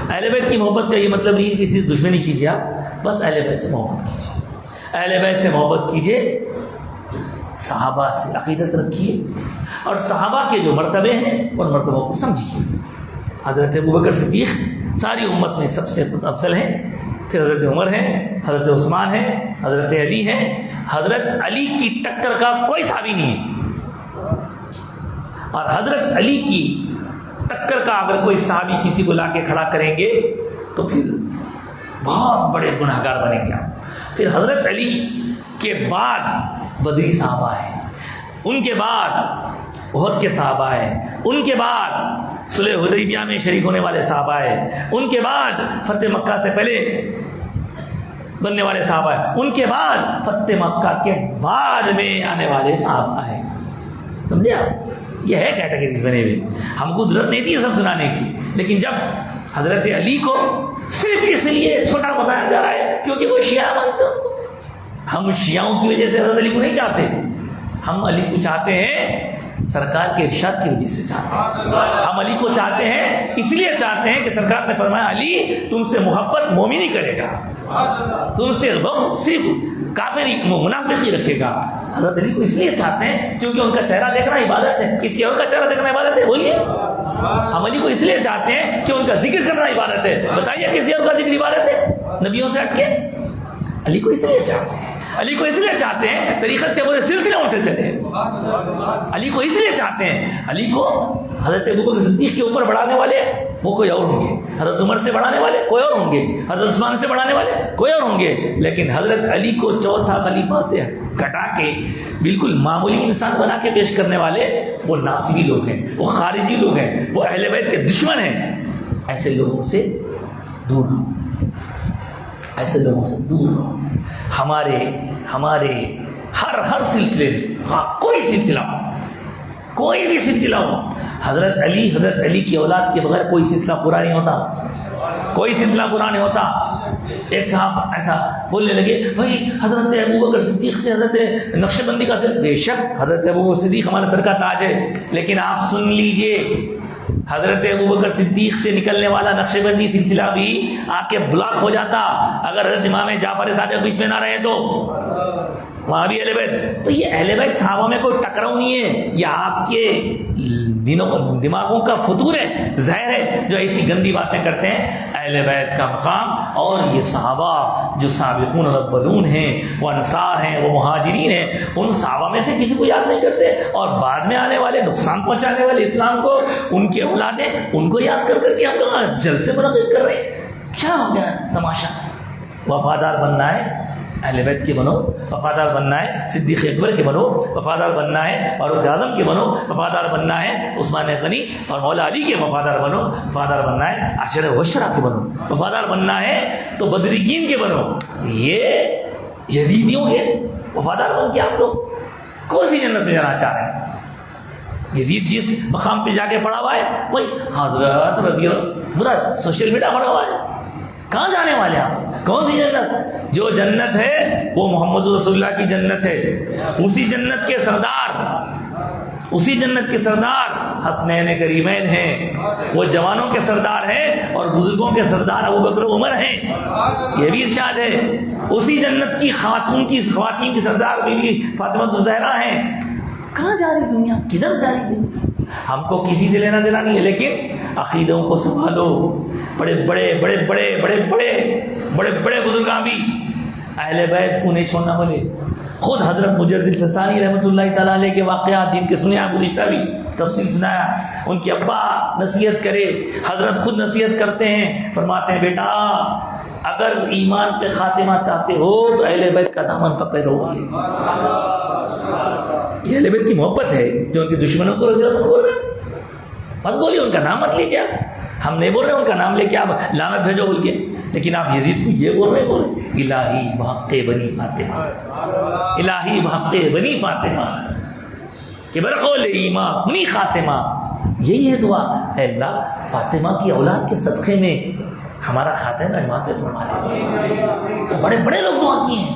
اہل بیت کی محبت کا یہ مطلب نہیں ہے کہ کسی سے دشمنی کیجیے، آپ بس اہل بیت سے محبت کیجیے، اہل بیت سے محبت کیجیے، صحابہ سے عقیدت رکھیے، اور صحابہ کے جو مرتبے ہیں ان مرتبوں کو سمجھیے۔ حضرت ابوبکر صدیق ساری امت میں سب سے افضل ہیں، پھر حضرت عمر ہیں، حضرت عثمان ہیں، حضرت علی ہیں، حضرت علی کی ٹکر کا کوئی صحابی نہیں ہے، اور حضرت علی کی ٹکر کا اگر کوئی صحابی کسی کو لا کے کھڑا کریں گے تو پھر بہت بڑے گناہ گار بنیں گے آپ۔ پھر حضرت علی کے بعد بدری صحابہ ہیں، ان کے بعد احد کے صحابہ ہیں، ان کے بعد صلح حدیبیہ میں شریک ہونے والے صحابہ ہیں، ان کے بعد فتح مکہ سے پہلے بننے والے صحابہ ہیں، ان کے بعد فتح مکہ کے بعد میں آنے والے صحابہ ہیں۔ سمجھے آپ؟ یہ ہے کیٹیگریز بنے ہوئے، ہم کو ضرورت نہیں تھی یہ سب سنانے کی، لیکن جب حضرت علی کو صرف اس لیے چھوٹا بتایا جا رہا ہے کیونکہ وہ شیعہ مانتے ہیں، ہم شیعوں کی وجہ سے حضرت علی کو نہیں چاہتے، ہم علی کو چاہتے ہیں سرکار کے ارشاد کی وجہ سے چاہتے ہیں، ہم علی کو چاہتے ہیں اس لیے چاہتے ہیں کہ سرکار نے فرمایا علی تم سے محبت مومن ہی کرے گا، تم سے بغض صرف کافر منافق ہی رکھے گا۔ حضرت علی کو اس لیے چاہتے ہیں کیونکہ ان کا چہرہ دیکھنا عبادت ہے، کسی اور کا چہرہ دیکھنا عبادت ہے؟ بولیے۔ ہم علی کو اس لیے چاہتے ہیں کہ ان کا ذکر کرنا عبادت ہے، بتائیے کسی اور کا ذکر عبادت ہے نبیوں سے ہٹ کے؟ علی کو اس لیے چاہتے ہیں، علی کو اس لیے چاہتے ہیں طریقت کے پورے سلسلے ان سے چلے، علی کو اس لیے چاہتے ہیں، علی کو حضرت ابوبکر صدیق کے اوپر بڑھانے والے وہ کوئی اور ہوں گے، حضرت عمر سے بڑھانے والے کوئی اور ہوں گے، حضرت عثمان سے بڑھانے والے کوئی اور ہوں گے، لیکن حضرت علی کو چوتھا خلیفہ سے گھٹا کے بالکل معمولی انسان بنا کے پیش کرنے والے وہ ناصبی لوگ ہیں، وہ خارجی لوگ ہیں، وہ اہل بیت کے دشمن ہیں۔ ایسے لوگوں سے دور رہو، ایسے لوگوں سے دور رہو۔ ہمارے ہر سلسلے میں کوئی سلسلہ ہو، کوئی بھی سلسلہ ہو، حضرت علی کی اولاد کے بغیر کوئی سلسلہ پورا نہیں ہوتا، کوئی سلسلہ پورا نہیں ہوتا۔ ایک صاحب ایسا بولنے لگے بھائی حضرت ابوبکر صدیق سے حضرت نقش بندی کا سلسلہ، بے شک حضرت ابوبکر صدیق ہمارے سر کا تاج ہے، لیکن آپ سن لیجئے حضرت ابوبکر صدیق سے نکلنے والا نقش بندی سلسلہ بھی آ کے بلاک ہو جاتا اگر حضرت امام جعفر صادق بیچ میں نہ رہے تو، وہاں بھی اہل بیت۔ تو یہ اہل بیت صحابہ میں کوئی ٹکراؤ نہیں ہے، یہ آپ کے دماغوں کا فطور ہے، زہر ہے، جو ایسی گندی باتیں کرتے ہیں۔ اہل بیت کا مقام اور یہ صحابہ جو سابقون الاولون ہیں، وہ انصار ہیں، وہ مہاجرین ہیں، ان صحابہ میں سے کسی کو یاد نہیں کرتے، اور بعد میں آنے والے نقصان پہنچانے والے اسلام کو، ان کی اولادیں، ان کو یاد کر کے ہم لوگ جلسے منعقد کر رہے ہیں۔ کیا ہو گیا تماشا؟ وفادار بننا ہے اہل بیت کے بنو، وفادار بننا ہے صدیق اکبر کے بنو، وفادار بننا ہے فاروق اعظم کے بنو، وفادار بننا ہے عثمان غنی اور مولا علی کے وفادار بنو، وفادار بننا ہے عشرہ مبشرہ کے بنو، وفادار بننا ہے تو بدریین کے بنو۔ یہ یزیدیوں کے وفادار بن کے آپ لوگ کون سی جنت میں جانا چاہ رہے ہیں؟ یزید جس مقام پہ جا کے پڑا ہوا ہے وہی حضرت رضی اللہ برا سوشل میڈیا پڑا ہوا ہے، کہاں جانے والے آپ؟ کون سی جنت؟ جو جنت ہے وہ محمد رسول اللہ کی جنت ہے، اسی جنت کے سردار حسنین کریمین ہیں، وہ جوانوں کے سردار ہیں اور بزرگوں کے سردار ابوبکر عمر ہیں، یہ بھی ارشاد ہے۔ اسی جنت کی خواتین کی سردار بی بی فاطمہ الزہرا ہیں۔ کہاں جا رہی دنیا؟ کدھر جا رہی دنیا؟ ہم کو کسی سے لینا دینا نہیں ہے، لیکن عقیدوں کو سنبھالو۔ بڑے بڑے بزرگاں بھی اہل بیت کو نہیں چھوڑنا بولے۔ خود حضرت مجدد فسانی رحمۃ اللہ تعالیٰ علیہ کے واقعات جن کے سنے آپ گزشتہ بھی تفصیل سنایا، ان کے ابا نصیحت کرے، حضرت خود نصیحت کرتے ہیں، فرماتے ہیں بیٹا اگر ایمان پہ خاتمہ چاہتے ہو تو اہل بیت کا دامن پکڑے رہو۔ یہ اہل بیت کی محبت ہے جو ان کے دشمنوں کو بول رہے ہیں، مت بولیے، ان کا نام مت لیجیے، ہم نہیں بول رہے ان کا نام لے کے آپ لعنت بھیجو بول کے، لیکن آپ یزید کو یہ بول رہے الہی بحق بنی فاطمہ، الہی بحق بنی فاطمہ کہ برقول ایمان منی خاتمہ۔ یہی ہے دعا، اے اللہ فاطمہ کی اولاد کے صدقے میں ہمارا خاتمہ ایمان پہ فرما دے۔ بڑے بڑے لوگ دعا کیے ہیں،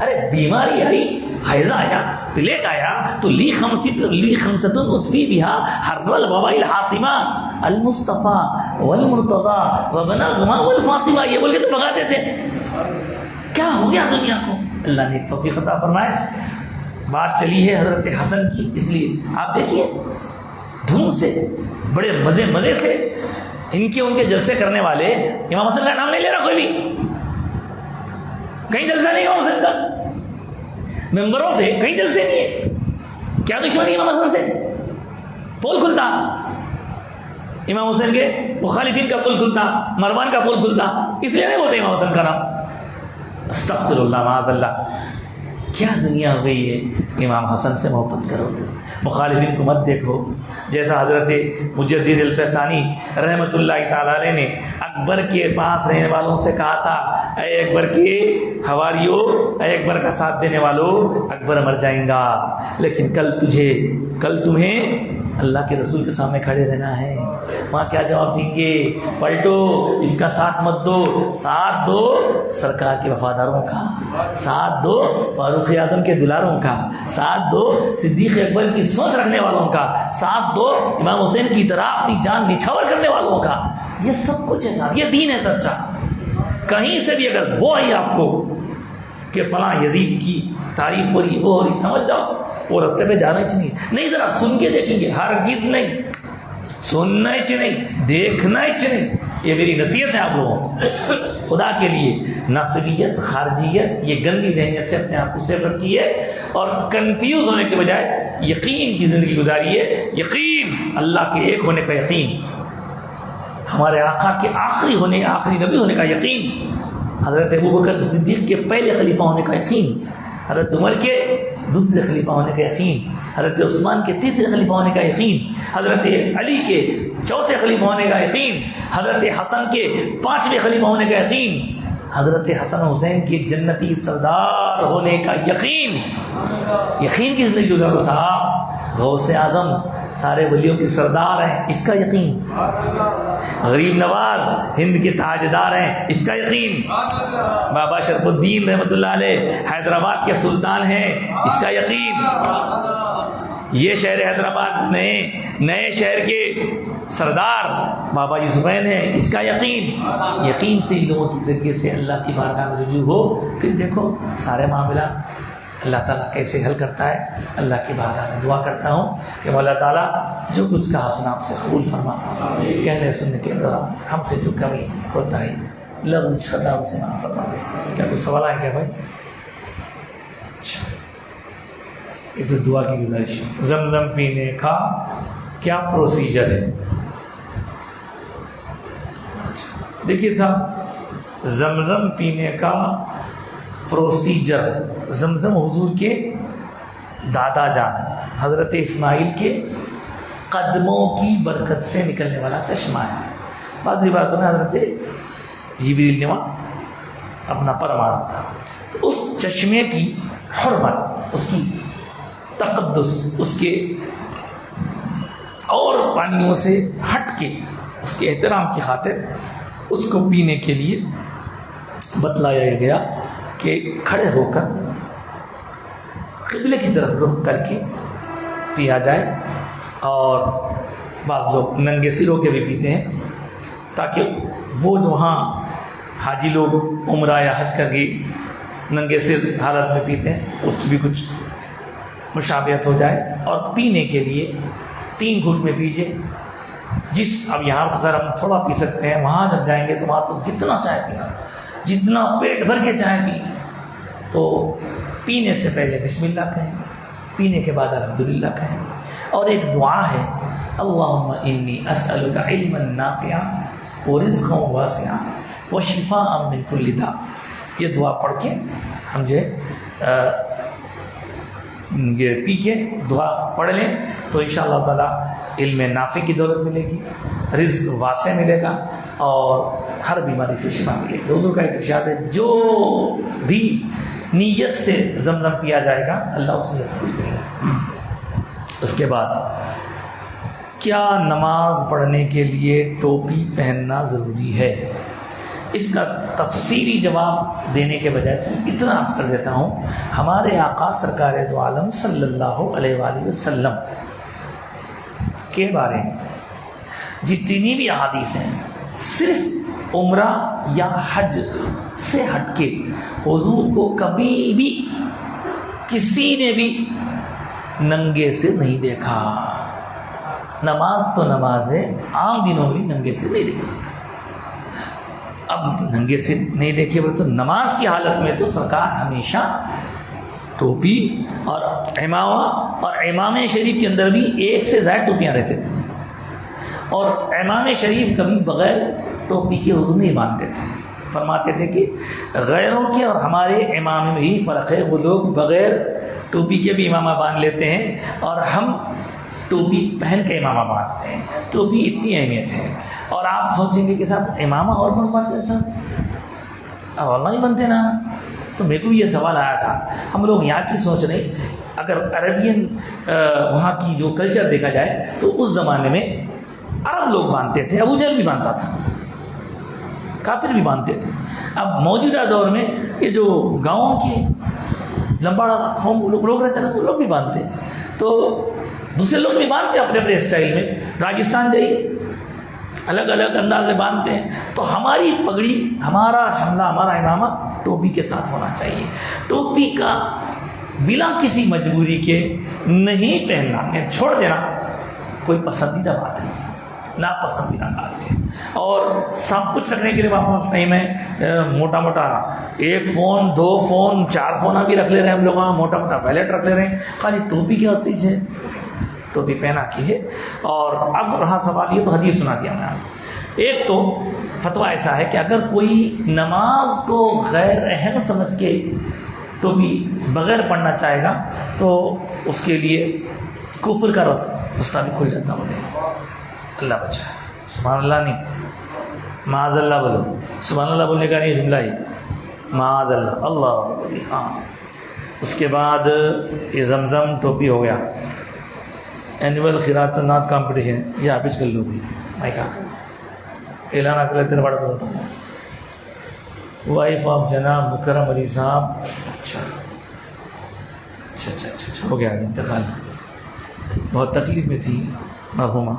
ارے بیماری آئی، حیضہ آیا، پلیٹ آیا تو لی خمسۃ اطفی بہا حر الوباء الحاطمہ المصطفیٰ والمرتضیٰ وبناهما والفاطمہ، یہ بول کے تو بھگاتے تھے۔ کیا ہو گیا دنیا کو؟ اللہ نے توفیق عطا فرمائے۔ بات چلی ہے حضرت حسن کی، اس لیے آپ دیکھیے دھوم سے بڑے مزے سے ان کے جلسے کرنے والے، امام حسن کا نام نہیں لے رہا کوئی بھی، کہیں جلسہ نہیں امام حسن کا، ممبروں پہ کہیں جلسے نہیں ہے. کیا دشمنی امام حسن سے؟ پول کھلتا امام حسین کے مخالفین کا پول کھلتا, مروان کا پول کھلتا, اس لیے نہیں بولتے امام حسن کا نام. استغفر اللہ معاذ اللہ. کیا دنیا ہو گئی ہے. امام حسن سے محبت کرو, مخالفین کو مت دیکھو. جیسا حضرت مجدد الفیسانی رحمۃ اللہ تعالی علیہ نے اکبر کے پاس رہنے والوں سے کہا تھا, اے اکبر کے حواریوں, اے اکبر کا ساتھ دینے والوں, اکبر مر جائیں گا لیکن کل تمہیں اللہ کے رسول کے سامنے کھڑے رہنا ہے. وہاں کیا جواب دیں گے؟ پلٹو, اس کا ساتھ مت دو, ساتھ دو سرکار کے وفاداروں کا, ساتھ دو فاروق اعظم کے دلاروں کا, ساتھ دو صدیق اکبر کی سوچ رکھنے والوں کا, ساتھ دو امام حسین کی طرح اپنی جان نچھاور کرنے والوں کا. یہ سب کچھ ہے صاحب, یہ دین ہے سچا. کہیں سے بھی اگر وہ آئی آپ کو کہ فلاں یزید کی تعریف ہو رہی, وہ ہو رہی, سمجھ جاؤ وہ رستے پہ جانا ہی چاہیے. نہیں, ذرا سن کے دیکھیں گے, ہرگز نہیں, سننا ہی نہیں, دیکھنا ہی نہیں. یہ میری نصیحت ہے آپ لوگوں کو. خدا کے لیے نصبیت, خارجیت, یہ گندی ذہنیت سے اپنے آپ کو سیو رکھیے اور کنفیوز ہونے کے بجائے یقین کی زندگی گزاریے. یقین, اللہ کے ایک ہونے کا یقین, ہمارے آقا کے آخری نبی ہونے کا یقین, حضرت ابوبکر صدیق کے پہلے خلیفہ ہونے کا یقین, حضرت عمر کے دوسرے خلیفہ ہونے کا یقین, حضرت عثمان کے تیسرے خلیفہ ہونے کا یقین, حضرت علی کے چوتھے خلیفہ ہونے کا یقین, حضرت حسن کے پانچویں خلیفہ ہونے کا یقین, حضرت حسن حسین کے جنتی سردار ہونے کا یقین. یقین کی زندگی گزارو صاحب. غوث اعظم سارے ولیوں کے سردار ہیں, اس کا یقین. غریب نواز ہند کے تاجدار ہیں, اس کا یقین. بابا شرف الدین رحمۃ اللہ علیہ حیدرآباد کے سلطان ہیں, اس کا یقین. یہ شہر حیدرآباد نئے شہر کے سردار بابا یوسفین ہیں, اس کا یقین. یقین سے لوگوں کے ذریعے سے اللہ کی بارگاہ میں رجوع ہو, پھر دیکھو سارے معاملات اللہ تعالیٰ کیسے حل کرتا ہے. اللہ کی بارگاہ میں دعا کرتا ہوں کہ مولا تعالیٰ جو کچھ کہا سنا آپ سے قبول فرما, کہنے سننے کے دوران ہم سے جو کمی ہوتا ہے لفظ شدہ اسے معاف فرما دے. کیا کوئی سوال آئے گا بھائی؟ یہ تو دعا کی گزارش. زمزم پینے کا کیا پروسیجر ہے؟ دیکھیے صاحب, زمزم پینے کا پروسیجر, زمزم حضور کے دادا جان حضرت اسماعیل کے قدموں کی برکت سے نکلنے والا چشمہ ہے. بعض روایتوں میں حضرت جبریل نے وہاں اپنا پر مارا تھا, تو اس چشمے کی حرمت, اس کی تقدس, اس کے اور پانیوں سے ہٹ کے اس کے احترام کی خاطر اس کو پینے کے لیے بتلایا گیا کہ کھڑے ہو کر قبلے کی طرف رخ کر کے پیا جائے. اور بعض لوگ ننگے سر ہو کے بھی پیتے ہیں, تاکہ وہ جو وہاں حاجی لوگ عمرہ یا حج کر کے ننگے سر حالت میں پیتے ہیں, اس کی بھی کچھ مشابہت ہو جائے. اور پینے کے لیے 3 گھونٹ میں پیجیے. اب یہاں پر ہم تھوڑا پی سکتے ہیں, وہاں جب جائیں گے تو وہاں تو جتنا چائے پینا, جتنا پیٹ بھر کے چائے پی. تو پینے سے پہلے بسم اللہ کہیں, پینے کے بعد الحمدللہ کہیں. اور ایک دعا ہے, اللہم انی اسألک علما نافعا ورزقا واسعا وشفاء من کل داء. یہ دعا پڑھ کے ہم جو ہے یہ پی کے دعا پڑھ لیں تو انشاءاللہ تعالیٰ علم نافع کی دولت ملے گی, رزق واسع ملے گا, اور ہر بیماری سے شفا ملے گی. حضور کا ایک ارشاد ہے, جو بھی نیت سے زمزم پیا جائے گا اللہ اس میں قبول کرے گا. اس کے بعد کیا نماز پڑھنے کے لیے ٹوپی پہننا ضروری ہے؟ اس کا تفصیلی جواب دینے کے بجائے صرف اتنا عرض کر دیتا ہوں, ہمارے آقا سرکار دو عالم صلی اللہ علیہ وآلہ وسلم کے بارے میں جتنی بھی احادیث ہیں, صرف عمرہ یا حج سے ہٹ کے حضور کو کبھی بھی کسی نے بھی ننگے سے نہیں دیکھا. نماز تو نماز ہے, عام دنوں میں ننگے سے نہیں دیکھ سکتا. اب ننگے سے نہیں دیکھے تو نماز کی حالت میں تو سرکار ہمیشہ ٹوپی اور عمامہ، اور امامِ شریف کے اندر بھی ایک سے زائد ٹوپیاں رہتے تھے، اور امامِ شریف کبھی بغیر ٹوپی کے حضور نہیں باندھتے تھے۔ فرماتے تھے کہ غیروں کے اور ہمارے امام میں ہی فرق ہے، وہ لوگ بغیر ٹوپی کے بھی امامہ باندھ لیتے ہیں اور ہم ٹوپی پہن کے امامہ باندھتے ہیں۔ ٹوپی اتنی اہمیت ہے، اور آپ سوچیں گے کہ صاحب امامہ اور کون باندھتے ہیں صاحب؟ اب اللہ ہی بنتے نا۔ تو میرے کو بھی یہ سوال آیا تھا، ہم لوگ یہاں کی سوچ رہے ہیں، اگر عربین وہاں کی جو کلچر دیکھا جائے تو اس زمانے میں عرب لوگ باندھتے تھے، ابو جہل بھی باندھتا تھا، کافر بھی باندھتے تھے۔ اب موجودہ دور میں یہ جو گاؤں کے لمباڑا قوم لوگ رہتے ہیں نا، وہ لوگ بھی باندھتے ہیں، تو دوسرے لوگ بھی باندھتے ہیں اپنے اپنے اسٹائل میں۔ راجستھان جائیے، الگ الگ انداز میں باندھتے ہیں۔ تو ہماری پگڑی، ہمارا شملہ، ہمارا امامہ ٹوپی کے ساتھ ہونا چاہیے۔ ٹوپی کا بلا کسی مجبوری کے نہیں پہننا یا چھوڑ دینا کوئی پسندیدہ بات نہیں، ناپسندیدہ بات ہے۔ اور سب کچھ رکھنے کے لیے واپس نہیں، میں موٹا موٹا ایک فون، 2 فون، 4 فون بھی رکھ لے رہے ہیں ہم لوگ، وہاں موٹا موٹا ویلٹ رکھ لے رہے ہیں، خالی ٹوپی کی واسطے سے ٹوپی پہنا کیجیے۔ اور اب رہا سوال، یہ تو حدیث سنا دیا میں آپ۔ ایک تو فتویٰ ایسا ہے کہ اگر کوئی نماز کو غیر اہم سمجھ کے ٹوپی بغیر پڑھنا چاہے گا تو اس کے لیے کفر کا راستہ بھی کھل جاتا ہے۔ اللہ بچائے، سبحان اللہ نہیں، معاذ اللہ بولو، سبحان اللہ بولنے کا نہیں جملہ ہی، معاذ اللہ، اللہ۔ ہاں، اس کے بعد یہ زمزم ٹوپی ہو گیا، اینول خیرات نعت کمپٹیشن، یہ آپ کر لو بھی، میں کہا اعلان آپ لیتے بڑا ہوتا ہوں۔ وائف آف جناب مکرم علی صاحب، اچھا اچھا اچھا اچھا ہو گیا انتقال، بہت تکلیف میں تھی مرحومہ۔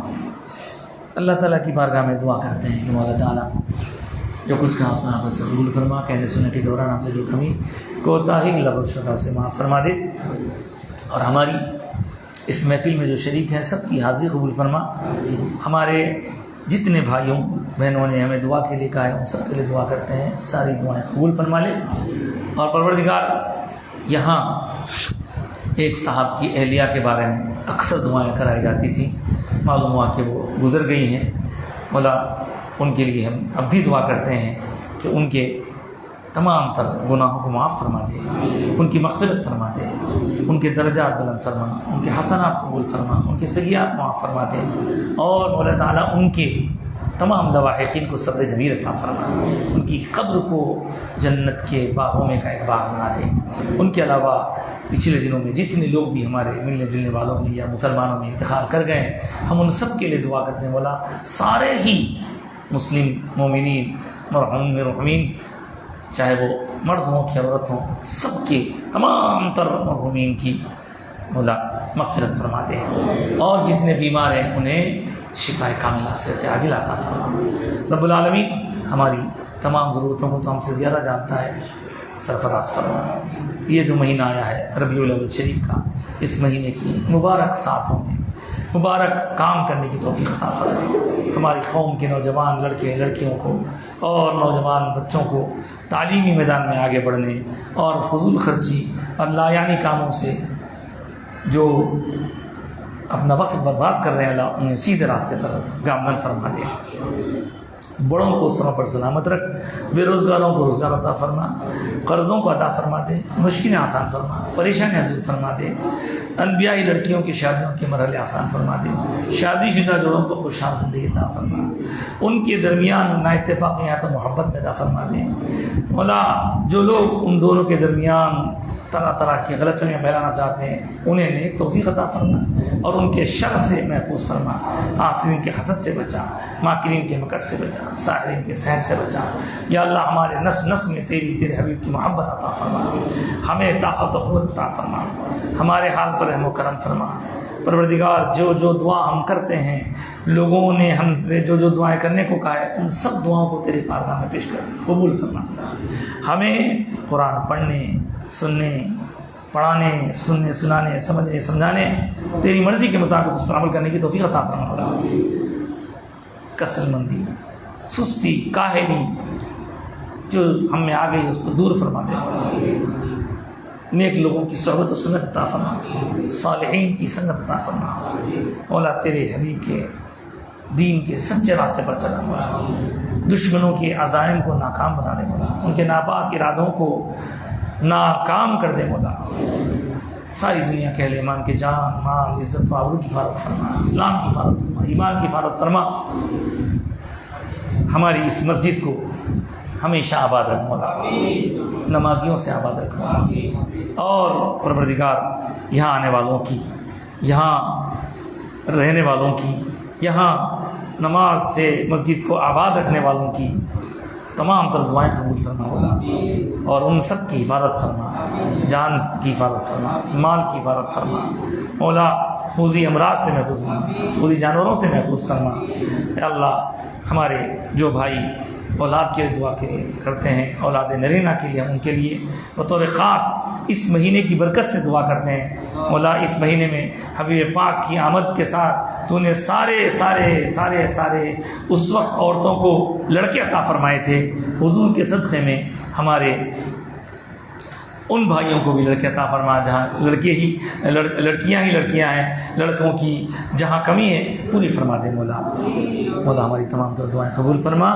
اللہ تعالیٰ کی بارگاہ میں دعا کرتے ہیں کہ مولا تعالیٰ جو کچھ کہا اس نے آپ سے قبول فرما، کہنے سننے کے دوران آپ سے جو کمی کوتاہی لفظ شفا سے معاف فرما دے، اور ہماری اس محفل میں جو شریک ہیں سب کی حاضری قبول فرما۔ ہمارے جتنے بھائیوں بہنوں نے ہمیں دعا کے لیے کہا ہے ان سب کے لیے دعا کرتے ہیں، ساری دعائیں قبول فرما لے۔ اور پروردگار، یہاں ایک صاحب کی اہلیہ کے بارے میں اکثر دعائیں کرائی جاتی تھیں، معلوم ہوا کہ وہ گزر گئی ہیں، مولا ان کے لیے ہم اب بھی دعا کرتے ہیں کہ ان کے تمام تر گناہوں کو معاف فرما دے، ان کی مغفرت فرما دے، ان کے درجات بلند فرما، ان کے حسنات قبول فرما، ان کے سیئات معاف فرما دے، اور مولا تعالیٰ ان کے تمام لواحقین کو صبر جمیل عطا فرما، ان کی قبر کو جنت کے باغوں میں کا ایک باغ بنا دے۔ ان کے علاوہ پچھلے دنوں میں جتنے لوگ بھی ہمارے ملنے جلنے والوں میں یا مسلمانوں میں انتقال کر گئے، ہم ان سب کے لیے دعا کرتے ہیں، مولا سارے ہی مسلم مومنین مرحومین، چاہے وہ مرد ہوں کہ عورت ہوں، سب کے تمام تر مرحومین کی مولا مغفرت فرما دے، اور جتنے بیمار ہیں انہیں شفا کاملہ سے عاجلہ عطا فرما۔ رب العالمین ہماری تمام ضرورتوں کو تو ہم سے زیادہ جانتا ہے، سرفراز فرما۔ یہ جو مہینہ آیا ہے ربیع الاول شریف کا، اس مہینے کی مبارک ساتھوں میں مبارک کام کرنے کی توفیق عطا فرما۔ ہماری قوم کے نوجوان لڑکے لڑکیوں کو اور نوجوان بچوں کو تعلیمی میدان میں آگے بڑھنے اور فضول خرچی اور لایعنی کاموں سے جو اپنا وقت برباد کر رہے ہیں، اللہ انہیں سیدھے راستے پر گامزن فرما دے۔ بڑوں کو سروں پر سلامت رکھ، بے روزگاروں کو روزگار عطا فرما، قرضوں کو عطا فرما دے، مشکلیں آسان فرما، پریشانیاں دور فرما دے، انبیائی لڑکیوں کی شادیوں کے مرحلے آسان فرما دے، شادی شدہ جوڑوں کو خوشحال زندگی عطا فرما، ان کے درمیان نا اتفاقیات و محبت میں عطا فرما دے۔ مولا جو لوگ ان دونوں کے درمیان طرح طرح کی غلط فہمیاں پھیلانا چاہتے ہیں انہیں نیک توفیق عطا فرما، اور ان کے شر سے محفوظ فرما، حاسدین کے حسد سے بچا، ماکرین کے مکر سے بچا، ساحرین کے سحر سے بچا۔ یا اللہ ہمارے نس نس میں تیرے حبیب کی محبت عطا فرما، ہمیں طاقت و قوت عطا فرما، ہمارے حال پر رحم و کرم فرما۔ پروردگار جو جو دعا ہم کرتے ہیں، لوگوں نے ہم سے جو جو دعائیں کرنے کو کہا ہے، ان سب دعاؤں کو تیرے بارگاہ میں پیش کر قبول فرما۔ ہمیں قرآن پڑھنے، سننے، پڑھانے، سننے، سنانے، سمجھنے، سمجھانے، تیری مرضی کے مطابق اس پر عمل کرنے کی توفیق عطا فرما۔ کسل مندی، سستی، کاہلی جو ہم میں آ گئی اس کو دور فرما دے۔ نیک لوگوں کی صحبت و سنت عطا فرما، صالحین کی سنت عطا فرما۔ مولا تیرے حبیب کے دین کے سچے راستے پر چلا مولا، دشمنوں کے عزائم کو ناکام بنا دے مولا، ان کے ناپاک ارادوں کو ناکام کر دے مولا۔ ساری دنیا کے اہل ایمان کے جان مال عزت و آبرو کی حفاظت فرما، اسلام کی حفاظت فرما، ایمان کی حفاظت فرما۔ ہماری اس مسجد کو ہمیشہ آباد رکھ مولا، نمازیوں سے آباد رکھ مولا، اور پروردگار یہاں آنے والوں کی، یہاں رہنے والوں کی، یہاں نماز سے مسجد کو آباد رکھنے والوں کی تمام تر دعائیں قبول فرما مولا، اور ان سب کی حفاظت فرما، جان کی حفاظت فرما، مال کی حفاظت فرما مولا، موذی امراض سے محفوظ فرما، موذی جانوروں سے محفوظ فرما۔ اے اللہ، ہمارے جو بھائی اولاد کے دعا کرتے ہیں، اولاد نرینہ کے لیے، ان کے لیے بطور خاص اس مہینے کی برکت سے دعا کرتے ہیں مولا۔ اس مہینے میں حبیب پاک کی آمد کے ساتھ تو نے سارے سارے سارے سارے اس وقت عورتوں کو لڑکے عطا فرمائے تھے، حضور کے صدقے میں ہمارے ان بھائیوں کو بھی لڑکے عطا فرما جہاں لڑکیاں ہی لڑکیاں ہیں، لڑکوں کی جہاں کمی ہے پوری فرما دے مولا۔ مولا ہماری تمام تر دعائیں قبول فرما،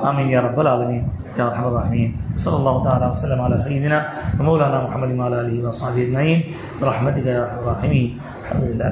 آمین یا رب العالمین یا ارحم الراحمین۔ صلی اللہ تعالیٰ وسلم علی سیدنا مولانا محمد وعلی آلہ وصحبہ اجمعین برحمتک یا ارحم الراحمین۔ الحمد للہ۔